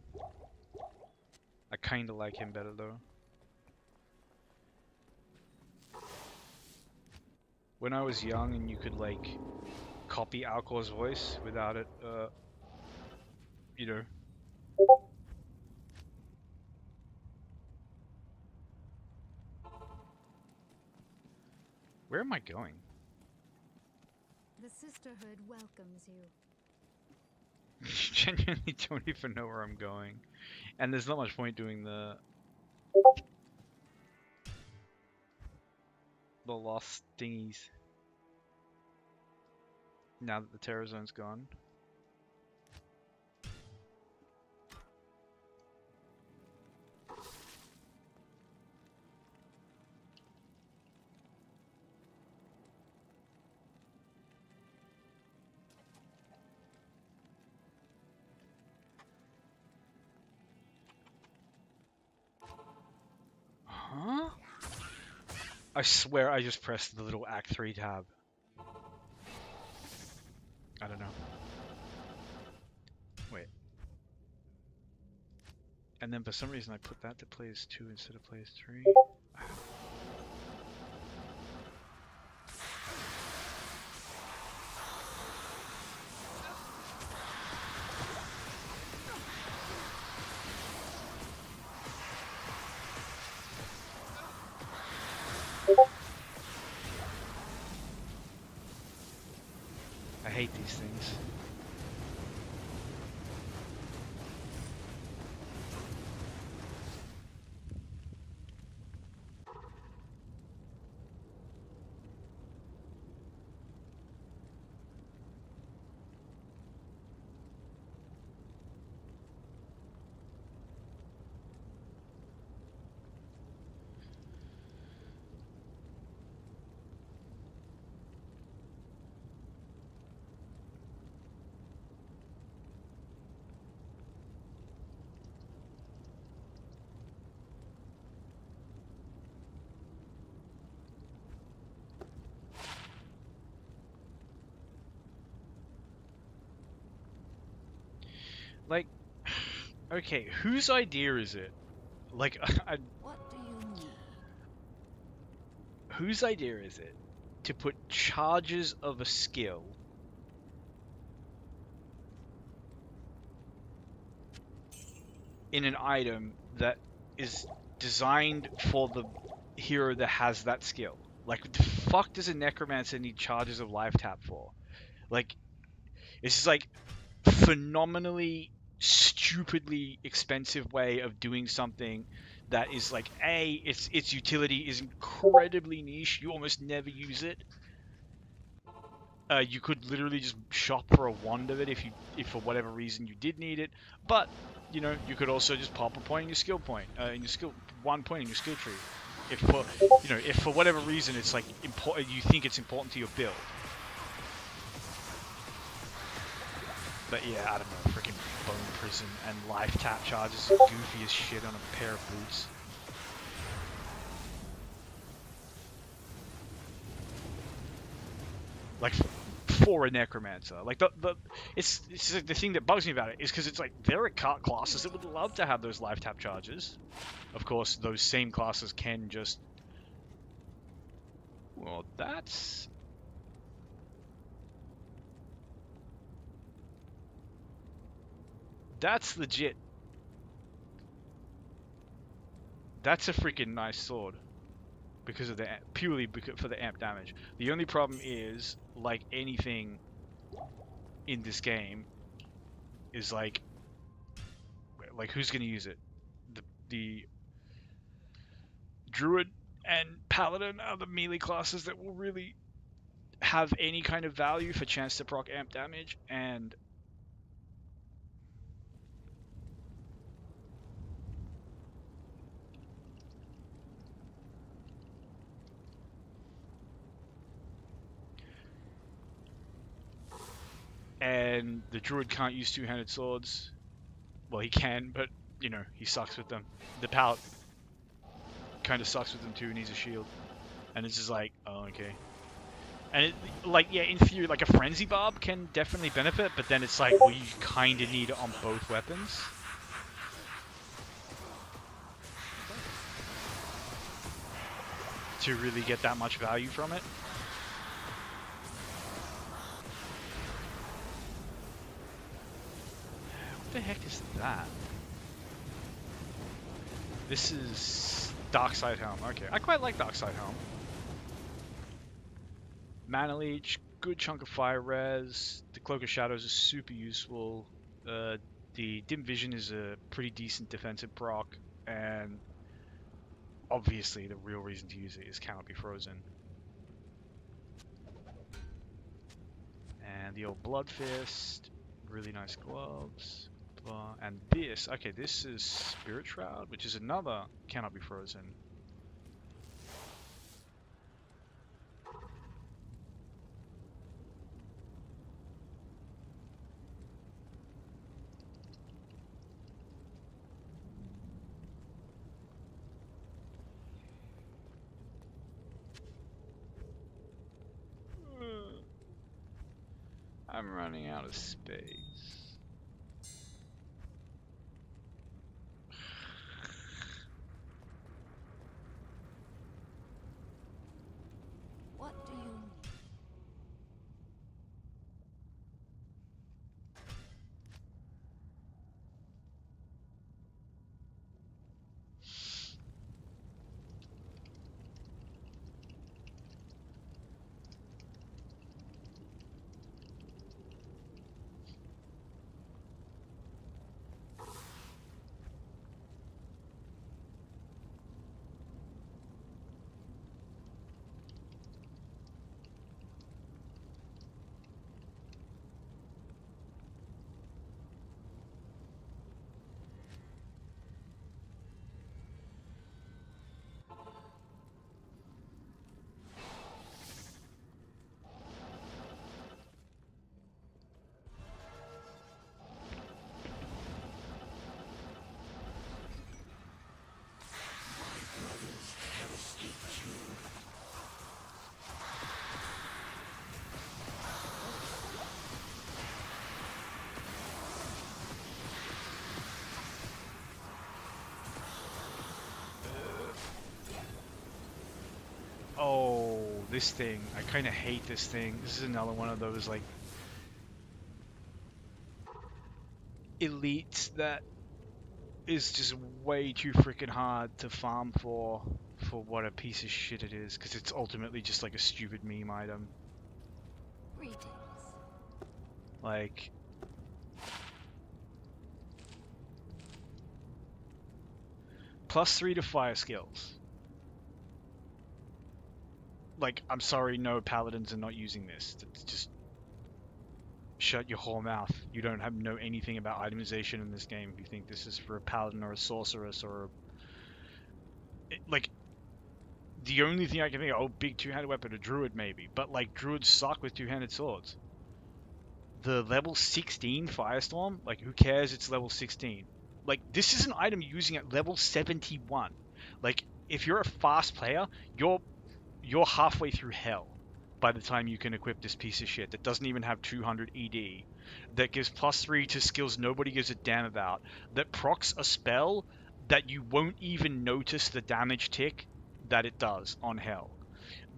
I kinda like him better though. When I was young and you could like copy Alcohol's voice without it, you know. Where am I going? The sisterhood welcomes you. Genuinely don't even know where I'm going. And there's not much point doing the lost thingies. Now that the terror zone's gone. Huh? I swear I just pressed the little Act 3 tab. I don't know. Wait. And then for some reason I put that to play as 2 instead of play as 3. I hate these things. Like, okay, whose idea is it? Like, What do you need? whose idea is it to put charges of a skill in an item that is designed for the hero that has that skill? Like, what the fuck does a necromancer need charges of life tap for? Like, it's just like phenomenally stupidly expensive way of doing something that is like its utility is incredibly niche. You almost never use it. You could literally just shop for a wand of it if for whatever reason you did need it. But you know, you could also just pop a point in your skill point, in your skill 1 point in your skill tree. If for if for whatever reason it's like important, you think it's important to your build. But yeah, I don't know, freaking Bone Prison and life tap charges are goofy as shit on a pair of boots. Like, for a necromancer. Like it's like the thing that bugs me about it is because it's like there are classes that would love to have those life tap charges. Of course, those same classes can just. Well, that's legit. That's a freaking nice sword because of the purely for the amp damage. The only problem is, like anything in this game, is like who's gonna use it? The druid and paladin are the melee classes that will really have any kind of value for chance to proc amp damage, and the druid can't use two-handed swords. Well, he can, but you know, he sucks with them. The paladin kind of sucks with them too, and he's a shield. And it's just like, oh, okay. And it, like, yeah, in theory, like a frenzy barb can definitely benefit, but then it's like, well, you kind of need it on both weapons. To really get that much value from it. What the heck is that? This is Darkside Helm. Okay, I quite like Darkside Helm. Mana Leech, good chunk of fire res. The Cloak of Shadows is super useful. The Dim Vision is a pretty decent defensive proc, and obviously the real reason to use it is cannot be frozen. And the old Blood Fist, really nice gloves. And this, okay, this is Spirit Shroud, which is another cannot be frozen. I'm running out of space. What do you need? Oh, this thing. I kind of hate this thing. This is another one of those, like, elites that is just way too freaking hard to farm for what a piece of shit it is, because it's ultimately just like a stupid meme item. Greetings. Like, +3 to fire skills. Like, I'm sorry, no, paladins are not using this. It's just shut your whole mouth. You don't know anything about itemization in this game if you think this is for a paladin or a sorceress or like, the only thing I can think of, oh, big two-handed weapon, a druid maybe, but like, druids suck with two-handed swords. The level 16 Firestorm, like, who cares, it's level 16. Like, this is an item you're using at level 71. Like, if you're a fast player, you're halfway through hell by the time you can equip this piece of shit that doesn't even have 200 ED, that gives +3 to skills nobody gives a damn about, that procs a spell that you won't even notice the damage tick that it does on Hell,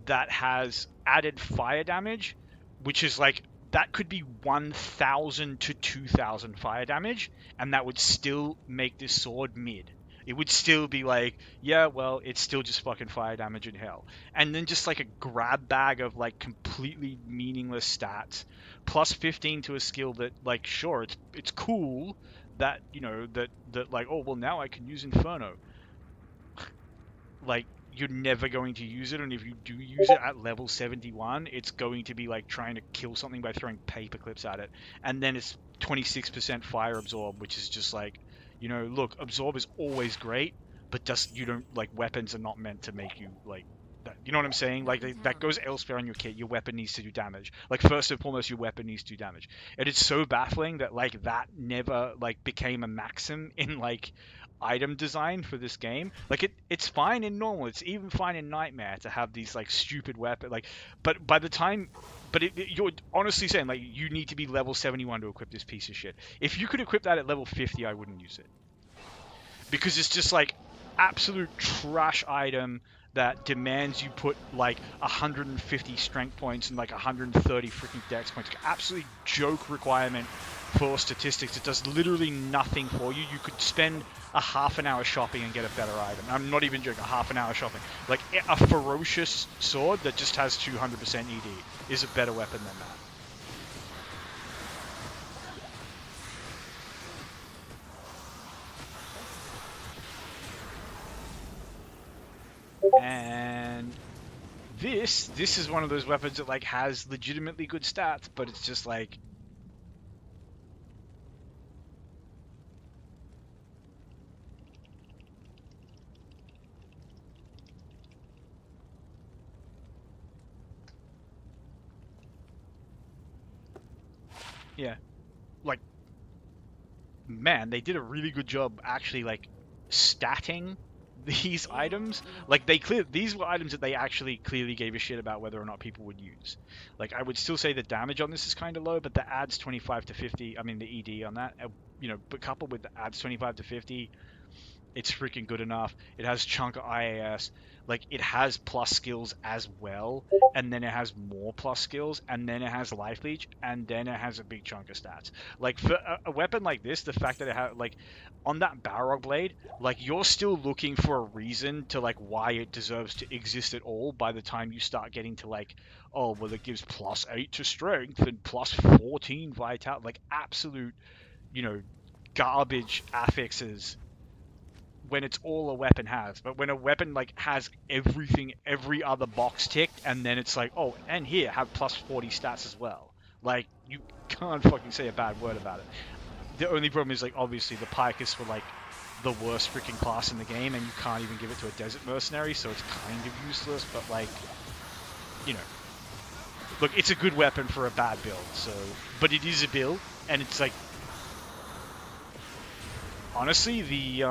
that has added fire damage, which is like, that could be 1,000 to 2,000 fire damage, and that would still make this sword mid. It would still be like, yeah, well, it's still just fucking fire damage in Hell. And then just like a grab bag of like completely meaningless stats, +15 to a skill that, like, sure, it's cool that, you know, that like, oh, well, now I can use Inferno. Like, you're never going to use it, and if you do use it at level 71, it's going to be like trying to kill something by throwing paper clips at it. And then it's 26% fire absorb, which is just like, you know, look, absorb is always great, but just, you don't, like, weapons are not meant to make you like that. You know what I'm saying? Like, that goes elsewhere on your kit. Your weapon needs to do damage. Like, first and foremost, your weapon needs to do damage. And it's so baffling that, like, that never, like, became a maxim in, like, item design for this game. Like, it's fine in normal, it's even fine in Nightmare to have these like stupid weapon, like, but by the time, you're honestly saying, like, you need to be level 71 to equip this piece of shit. If you could equip that at level 50, I wouldn't use it, because it's just like absolute trash item that demands you put like 150 strength points and like 130 freaking dex points. Absolutely joke requirement for statistics. It does literally nothing for you. You could spend a half an hour shopping and get a better item. I'm not even joking, a half an hour shopping. Like, a ferocious sword that just has 200% ED is a better weapon than that. And this is one of those weapons that like has legitimately good stats, but it's just like, yeah, like, man, they did a really good job actually like statting these items. Like, these were items that they actually clearly gave a shit about whether or not people would use. Like, I would still say the damage on this is kind of low, but the adds 25 to 50, I mean the ED on that, you know, but coupled with the adds 25 to 50, it's freaking good enough. It has chunk of IAS, like, it has plus skills as well, and then it has more plus skills, and then it has life leech, and then it has a big chunk of stats. Like, for a weapon like this, the fact that it has, like, on that Balrog blade, like, you're still looking for a reason to, like, why it deserves to exist at all by the time you start getting to, like, oh, well, it gives +8 to strength and +14 vitality, like, absolute, you know, garbage affixes when it's all a weapon has. But when a weapon like has everything, every other box ticked, and then it's like, oh, and here, have +40 stats as well, like, you can't fucking say a bad word about it. The only problem is, like, obviously the Picus were like the worst freaking class in the game, and you can't even give it to a desert mercenary, so it's kind of useless. But, like, you know, look, it's a good weapon for a bad build, so, but it is a build, and it's like, honestly, the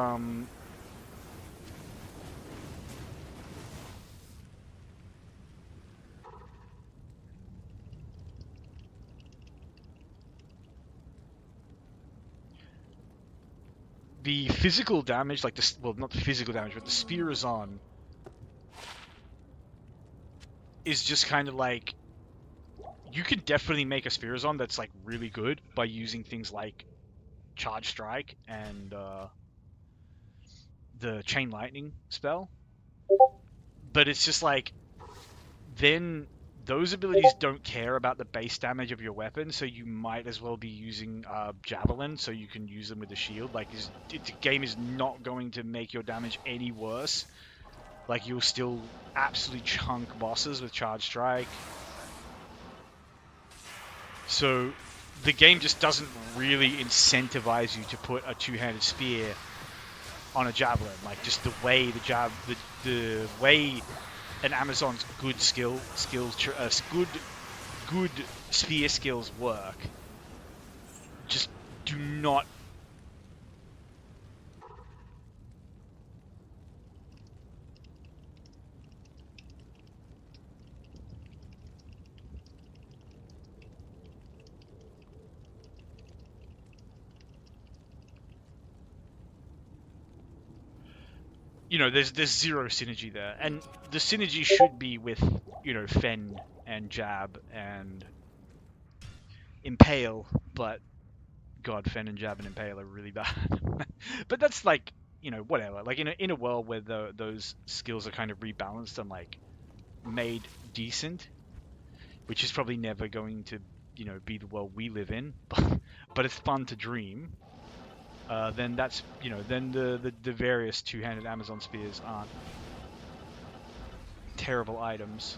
physical damage, like, this, well, not the physical damage, but the Spearazon is just kind of like, you can definitely make a Spearazon that's like really good by using things like Charge Strike and the Chain Lightning spell. But it's just like, then those abilities don't care about the base damage of your weapon, so you might as well be using Javelin so you can use them with the shield. Like, the game is not going to make your damage any worse. Like, you'll still absolutely chunk bosses with Charge Strike. So the game just doesn't really incentivize you to put a two-handed spear on a javelin. Like, just the way the way an Amazon's good good spear skills work, just do not. you know, there's zero synergy there, and the synergy should be with, you know, Fen and Jab and Impale, but God, Fen and Jab and Impale are really bad. But that's like, you know, whatever. Like in a world where those skills are kind of rebalanced and like made decent, which is probably never going to, you know, be the world we live in, but it's fun to dream. Then that's, you know, then the various two-handed Amazon spears aren't terrible items.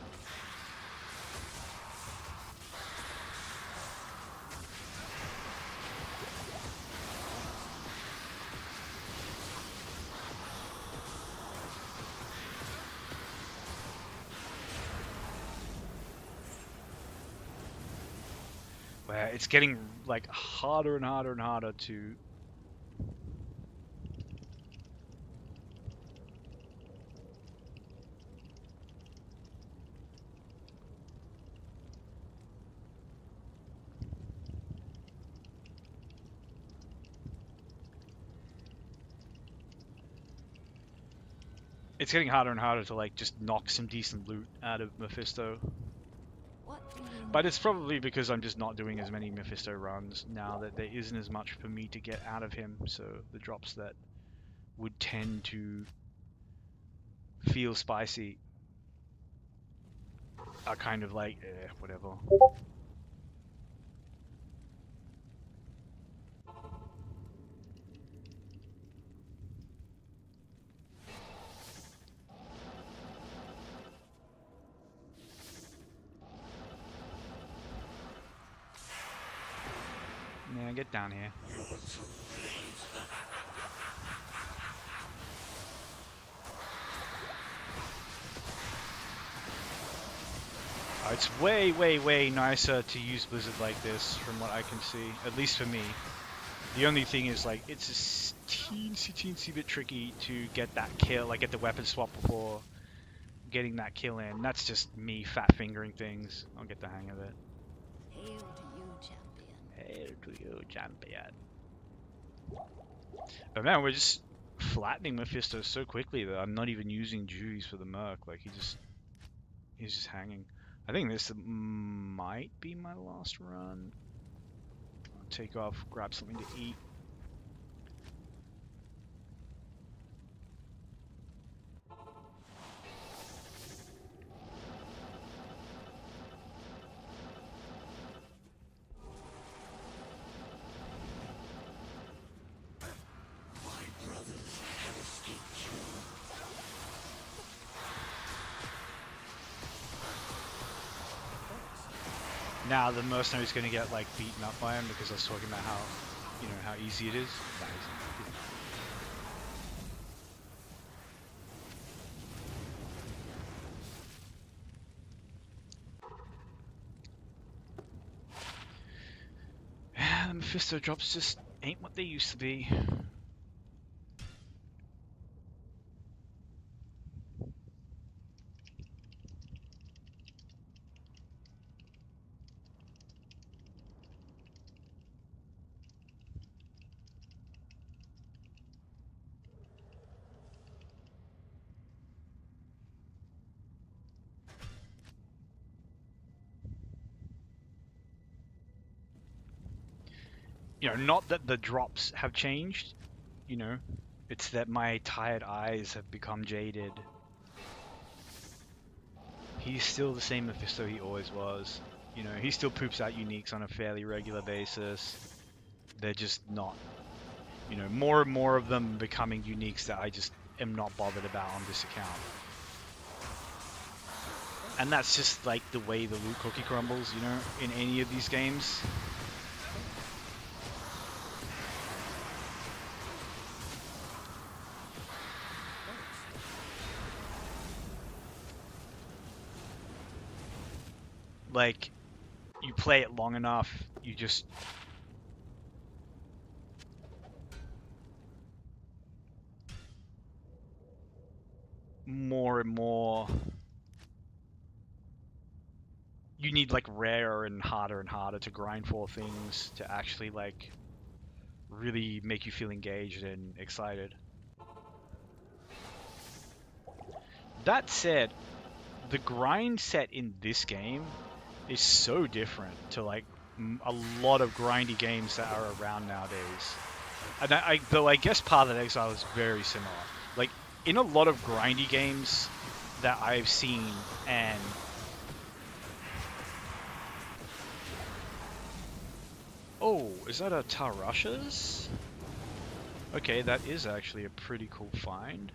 Where it's getting like harder and harder and harder to. It's getting harder and harder to like just knock some decent loot out of Mephisto. What do you But it's probably because I'm just not doing as many Mephisto runs now that there isn't as much for me to get out of him, so the drops that would tend to feel spicy are kind of like, whatever. Yeah, get down here. It's way, way, way nicer to use Blizzard like this, from what I can see. At least for me. The only thing is, like, it's a teensy bit tricky to get that kill, like, get the weapon swap before getting that kill in. That's just me fat fingering things. I'll get the hang of it. hail to you, champion? Hail to you, champion. But man, we're just flattening Mephisto so quickly that I'm not even using Jews for the Merc. Like, he's just hanging. I think this might be my last run. I'll take off, grab something to eat. Now the mercenary's going to get like beaten up by him because I was talking about how, you know, how easy it is. That isn't. The Mephisto drops just ain't what they used to be. You know, not that the drops have changed, you know, it's that my tired eyes have become jaded. He's still the same Mephisto he always was. You know, he still poops out uniques on a fairly regular basis. They're just not, you know, more and more of them becoming uniques that I just am not bothered about on this account. And that's just like the way the loot cookie crumbles, you know, in any of these games. Like, you play it long enough, you just more and more you need like rarer and harder to grind for things to actually like really make you feel engaged and excited. That said, the grind set in this game is so different to like a lot of grindy games that are around nowadays. And though I guess Path of Exile is very similar. Like in a lot of grindy games that I've seen, and oh, is that a Tarusha's? Okay, that is actually a pretty cool find.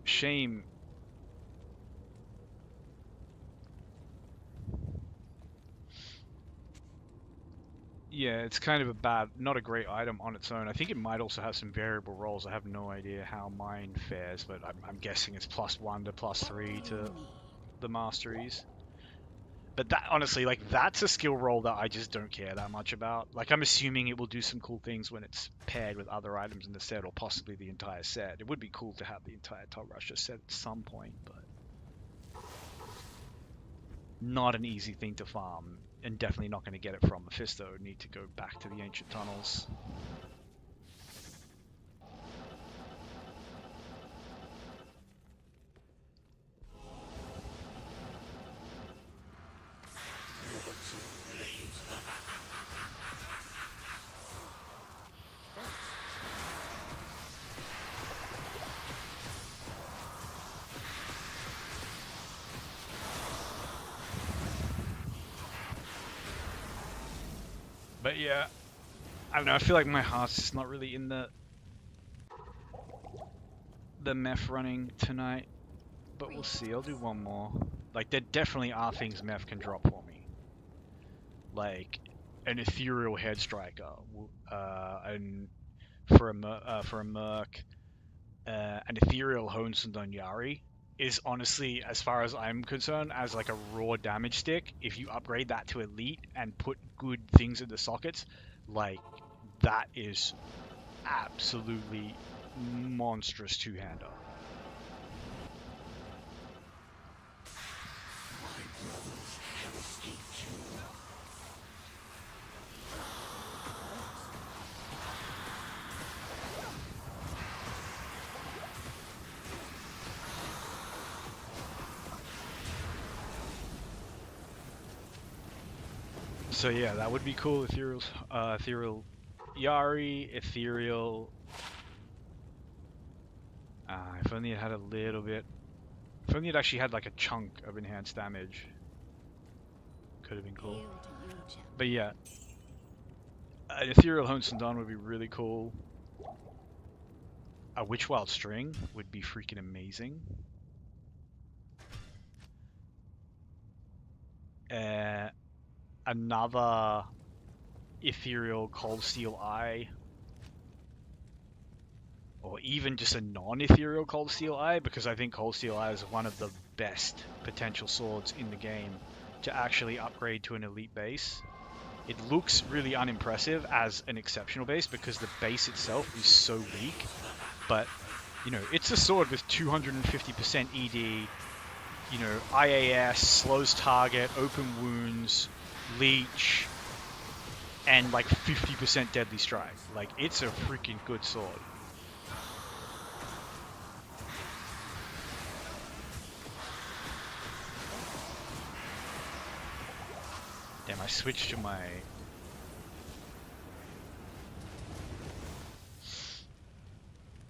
Shame. Yeah, it's kind of not a great item on its own. I think it might also have some variable rolls. I have no idea how mine fares, but I'm guessing it's +1 to +3 to the masteries. But that, honestly, like, that's a skill roll that I just don't care that much about. Like, I'm assuming it will do some cool things when it's paired with other items in the set, or possibly the entire set. It would be cool to have the entire Top Russia set at some point, but not an easy thing to farm, and definitely not going to get it from Mephisto. Need to go back to the ancient tunnels. But yeah, I don't know, I feel like my heart's just not really in the meth running tonight. But we'll see, I'll do one more. Like, there definitely are things meth can drop for me. Like, an ethereal head striker, and for a merc, an ethereal Hohenstund Yari is honestly, as far as I'm concerned, as like a raw damage stick. If you upgrade that to elite and put good things in the sockets, like that is absolutely monstrous two-hander. So yeah, that would be cool. Ethereal Yari, ethereal. If only it had a little bit. If only it actually had like a chunk of enhanced damage. Could have been cool. Hail to you, champion. But yeah, an ethereal Hohenstund would be really cool. A Witch Wild String would be freaking amazing. Another ethereal Cold Steel Eye, or even just a non-ethereal Cold Steel Eye, because I think Cold Steel Eye is one of the best potential swords in the game to actually upgrade to an elite base. It looks really unimpressive as an exceptional base because the base itself is so weak, but you know, it's a sword with 250% ED, you know, IAS, slows target, open wounds, leech, and like 50% deadly strike. Like, it's a freaking good sword. Damn, I switched to my...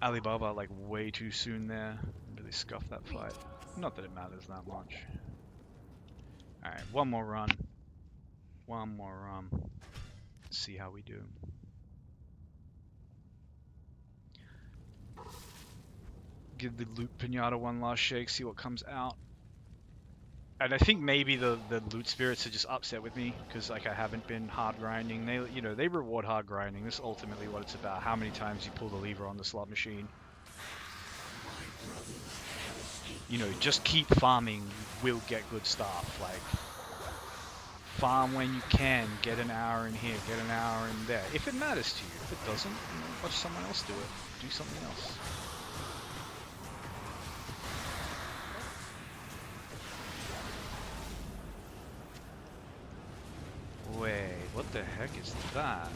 Alibaba like way too soon there. Really scuffed that fight. Not that it matters that much. Alright, one more run. One more run. See how we do. Give the loot pinata one last shake, see what comes out. And I think maybe the loot spirits are just upset with me because like I haven't been hard grinding. They reward hard grinding. This is ultimately what it's about. How many times you pull the lever on the slot machine. You know, just keep farming. You will get good stuff. Like, farm when you can. Get an hour in here. Get an hour in there. If it matters to you. If it doesn't, you know, watch someone else do it. Do something else. Wait, the heck is that?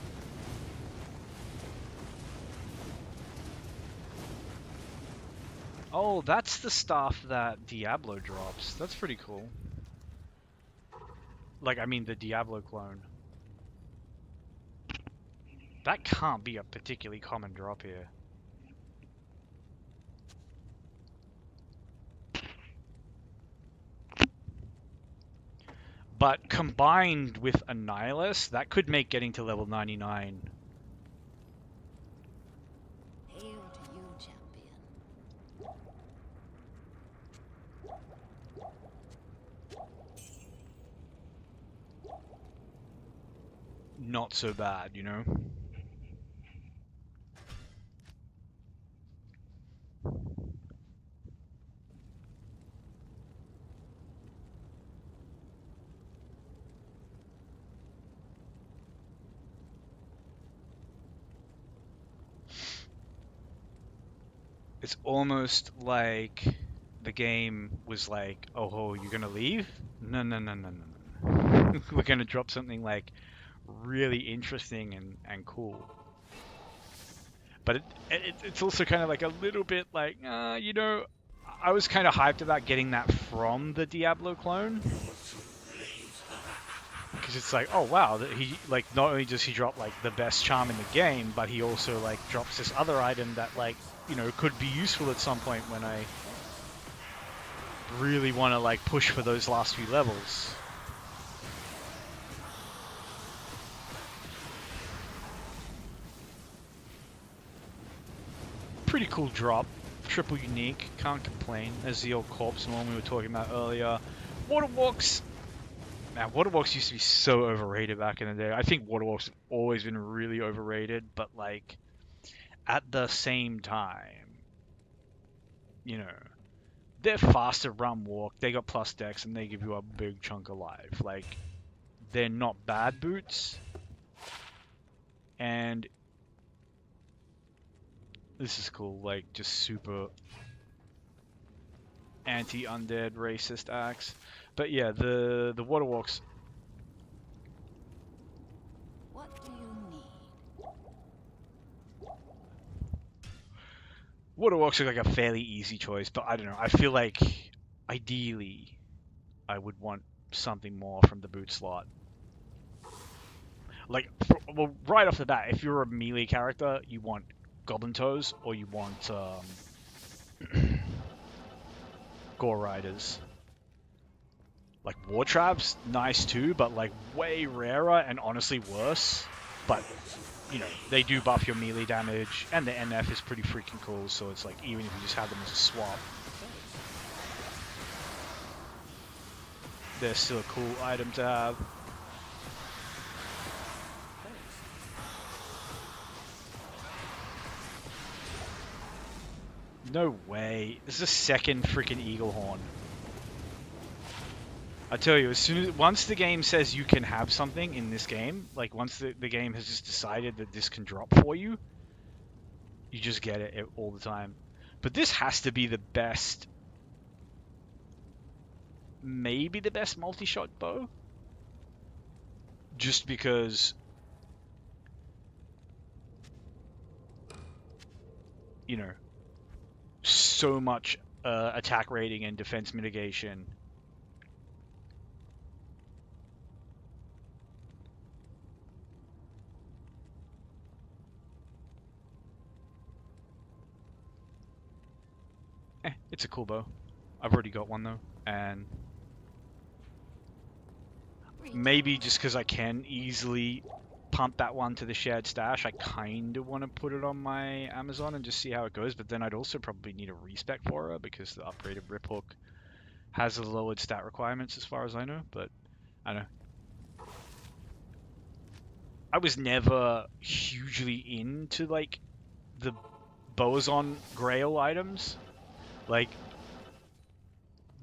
Oh, that's the stuff that Diablo drops. That's pretty cool. Like, I mean, the Diablo clone. That can't be a particularly common drop here. But combined with Annihilus, that could make getting to level 99. Hail to you, champion. Not so bad, you know? It's almost like the game was like, oh, you're gonna leave? No, no, no, no, no, no. We're gonna drop something like really interesting and cool. But it's also kind of like a little bit like, you know, I was kind of hyped about getting that from the Diablo clone. Because it's like, oh wow, that he, like, not only does he drop like the best charm in the game, but he also like drops this other item that, like, you know, could be useful at some point when I really want to like push for those last few levels. Pretty cool drop. Triple unique, can't complain. There's the old corpse one we were talking about earlier. Waterwalks. Man, Waterwalks used to be so overrated back in the day. I think Waterwalks have always been really overrated, but like at the same time, you know, they're faster run walk, they got plus dex, and they give you a big chunk of life. Like, they're not bad boots. And this is cool, like, just super anti-undead racist acts. But yeah, the Waterwalks. What do you need? Waterwalks are like a fairly easy choice, but I don't know. I feel like ideally I would want something more from the boot slot. Like, well, right off the bat, if you're a melee character, you want Goblin Toes or you want Gore Riders. Like, War Traps, nice too, but like way rarer and honestly worse. But, you know, they do buff your melee damage, and the NF is pretty freaking cool, so it's like, even if you just have them as a swap, they're still a cool item to have. No way. This is a second freaking Eagle Horn. I tell you, once the game says you can have something in this game, like once the game has just decided that this can drop for you, you just get it all the time. But this has to be the best, maybe the best multi-shot bow. Just because, you know, so much attack rating and defense mitigation. It's a cool bow. I've already got one though, and maybe just because I can easily pump that one to the shared stash, I kind of want to put it on my Amazon and just see how it goes, but then I'd also probably need a respec for her because the upgraded Rip Hook has the lowered stat requirements as far as I know, but I don't know. I was never hugely into like the Boazon Grail items. Like,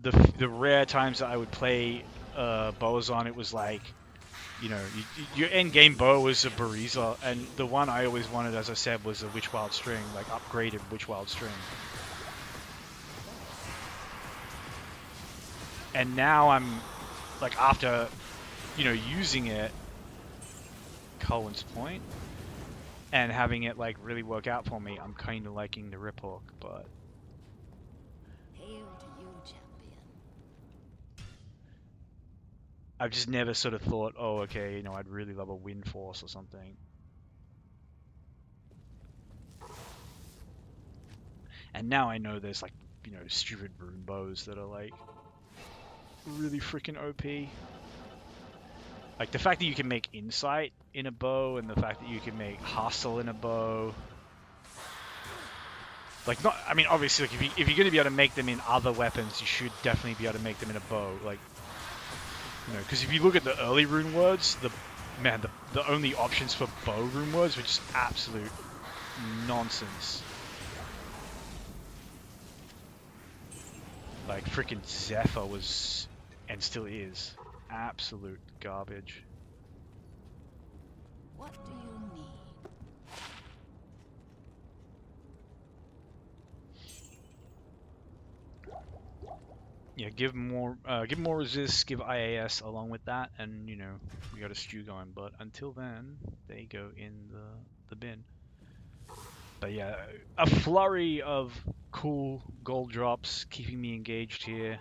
the rare times that I would play Boazon, it was like, you know, your end game bow was a Bariza, and the one I always wanted, as I said, was a Witchwild String, like upgraded Witchwild String. And now I'm, like, after, you know, using it, Cohen's point, and having it like really work out for me, I'm kind of liking the Riphook, but Hail to you, champion. I've just never sort of thought, oh, okay, you know, I'd really love a Wind Force or something. And now I know there's like, you know, stupid rune bows that are like really freaking OP. Like the fact that you can make Insight in a bow, and the fact that you can make Hustle in a bow. Like, not, I mean, obviously, like if you're going to be able to make them in other weapons, you should definitely be able to make them in a bow. Like, you know, because if you look at the early rune words, the only options for bow rune words were just absolute nonsense. Like freaking Zephyr was, and still is, absolute garbage. What do you need? Yeah, give more resist, give IAS along with that, and you know we got a stew going. But until then, they go in the bin. But yeah, a flurry of cool gold drops keeping me engaged here.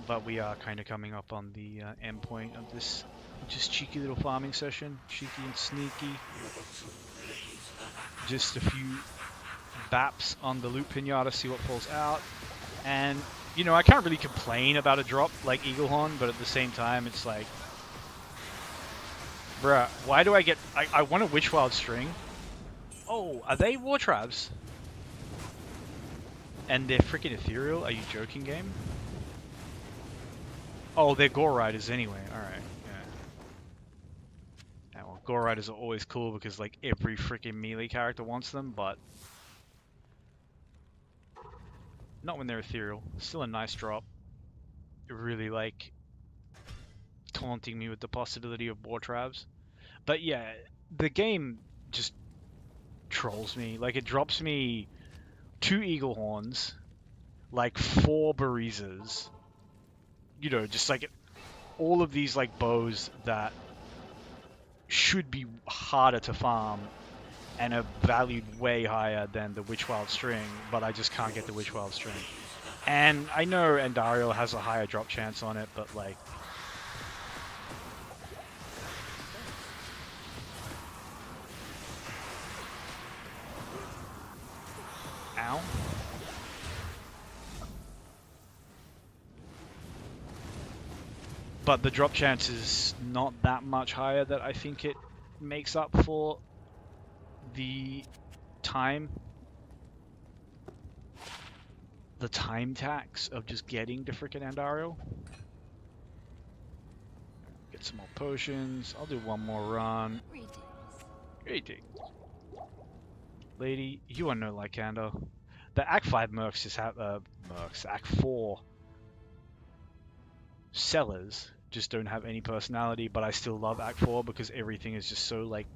But we are kind of coming up on the end point of this just cheeky little farming session, cheeky and sneaky. Just a few baps on the loot pinata, see what falls out. And, you know, I can't really complain about a drop like Eaglehorn, but at the same time, it's like, bruh, why do I get... I want a Witchwild String. Oh, are they War Traps? And they're freaking ethereal? Are you joking, game? Oh, they're Gore Riders anyway. Alright, yeah. Well, Gore Riders are always cool because, like, every freaking melee character wants them, but... not when they're ethereal. Still a nice drop. Really, like, taunting me with the possibility of War Traps. But yeah, the game just trolls me. Like, it drops me 2 Eaglehorns, like 4 Barizas, you know, just like all of these like bows that should be harder to farm and are valued way higher than the Witchwild String, but I just can't get the Witchwild String. And I know Andariel has a higher drop chance on it, but like... ow. But the drop chance is not that much higher that I think it makes up for the time tax of just getting to frickin' Andariel. Get some more potions. I'll do one more run. Greetings. Lady, you are no Lycander. The Act 5 Mercs just have Act 4 sellers just don't have any personality, but I still love Act 4 because everything is just so like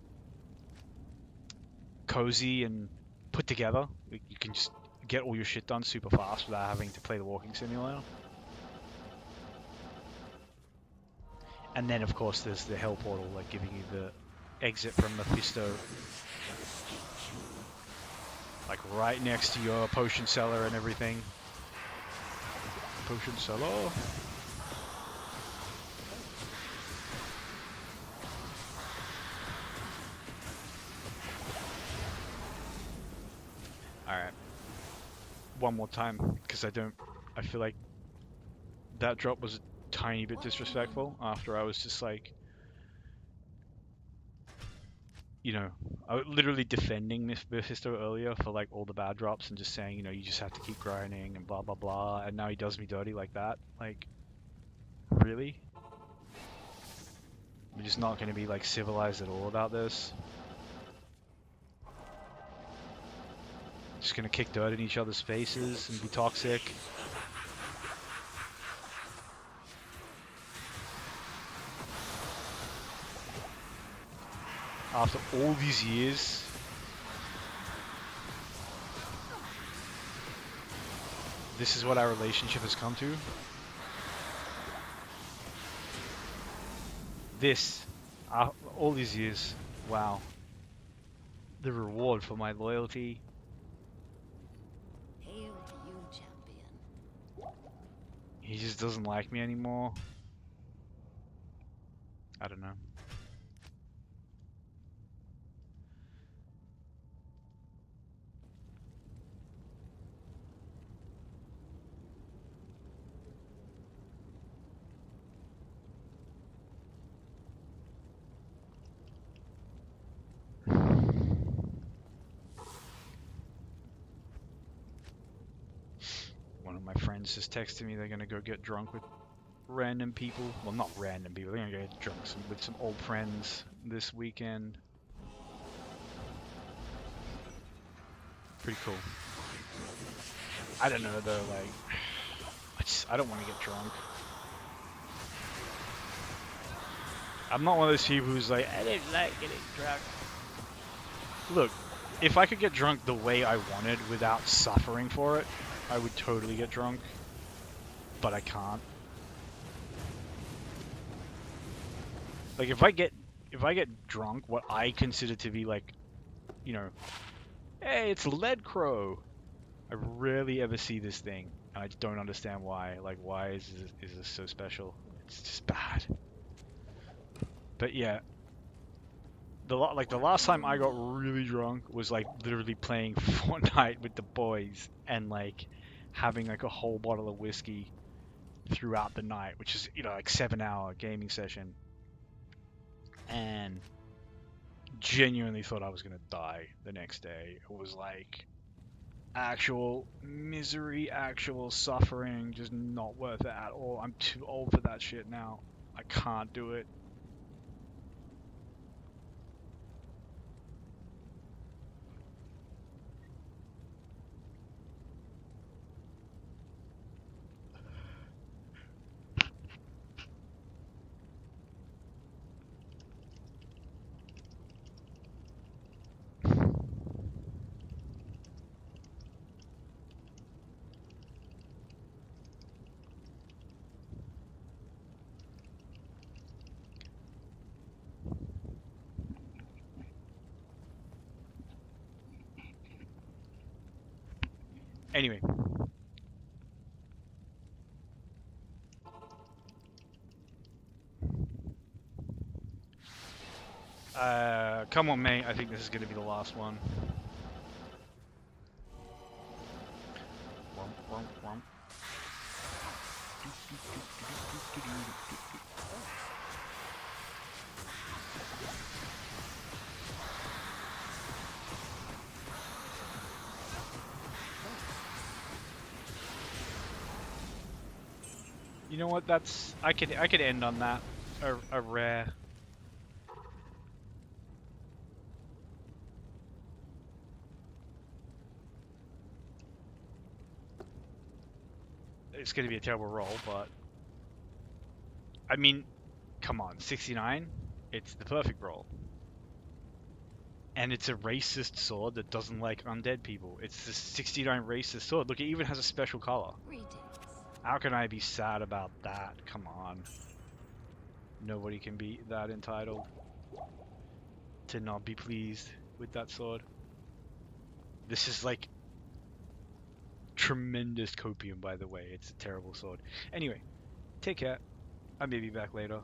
cozy and put together. You can just get all your shit done super fast without having to play the walking simulator. And then of course there's the Hell Portal, like giving you the exit from Mephisto, like right next to your potion cellar and everything. Potion cellar. Alright. One more time, because I feel like that drop was a tiny bit disrespectful after I was just like, you know, I was literally defending Mephisto earlier for like all the bad drops and just saying, you know, you just have to keep grinding and blah blah blah, and now he does me dirty like that. Like, really? We're just not going to be like civilized at all about this. Just gonna kick dirt in each other's faces and be toxic. After all these years, this is what our relationship has come to. This, all these years, wow. The reward for my loyalty. Hail to you, champion. He just doesn't like me anymore. I don't know. One of my friends just texted me they're gonna go get drunk with random people. Well, not random people. They're gonna get drunk with some old friends this weekend. Pretty cool. I don't know though. Like, I don't want to get drunk. I'm not one of those people who's like, I didn't like getting drunk. Look, if I could get drunk the way I wanted without suffering for it, I would totally get drunk. But I can't. Like if I get drunk, what I consider to be like, you know, hey, it's Lead Crow. I rarely ever see this thing, and I don't understand why. Like, why is this so special? It's just bad. But yeah, the last time I got really drunk was like literally playing Fortnite with the boys and like having like a whole bottle of whiskey throughout the night, which is, you know, like 7-hour gaming session, and genuinely thought I was gonna die the next day. It was like actual misery, actual suffering, just not worth it at all. I'm too old for that shit now. I can't do it. Anyway. Come on, mate. I think this is going to be the last one. You know what? That's I could end on that. A rare. It's going to be a terrible roll, but I mean, come on, 69. It's the perfect roll. And it's a racist sword that doesn't like undead people. It's the 69 racist sword. Look, it even has a special color. Greetings. How can I be sad about that? Come on. Nobody can be that entitled to not be pleased with that sword. This is like tremendous copium, by the way. It's a terrible sword. Anyway, take care. I may be back later.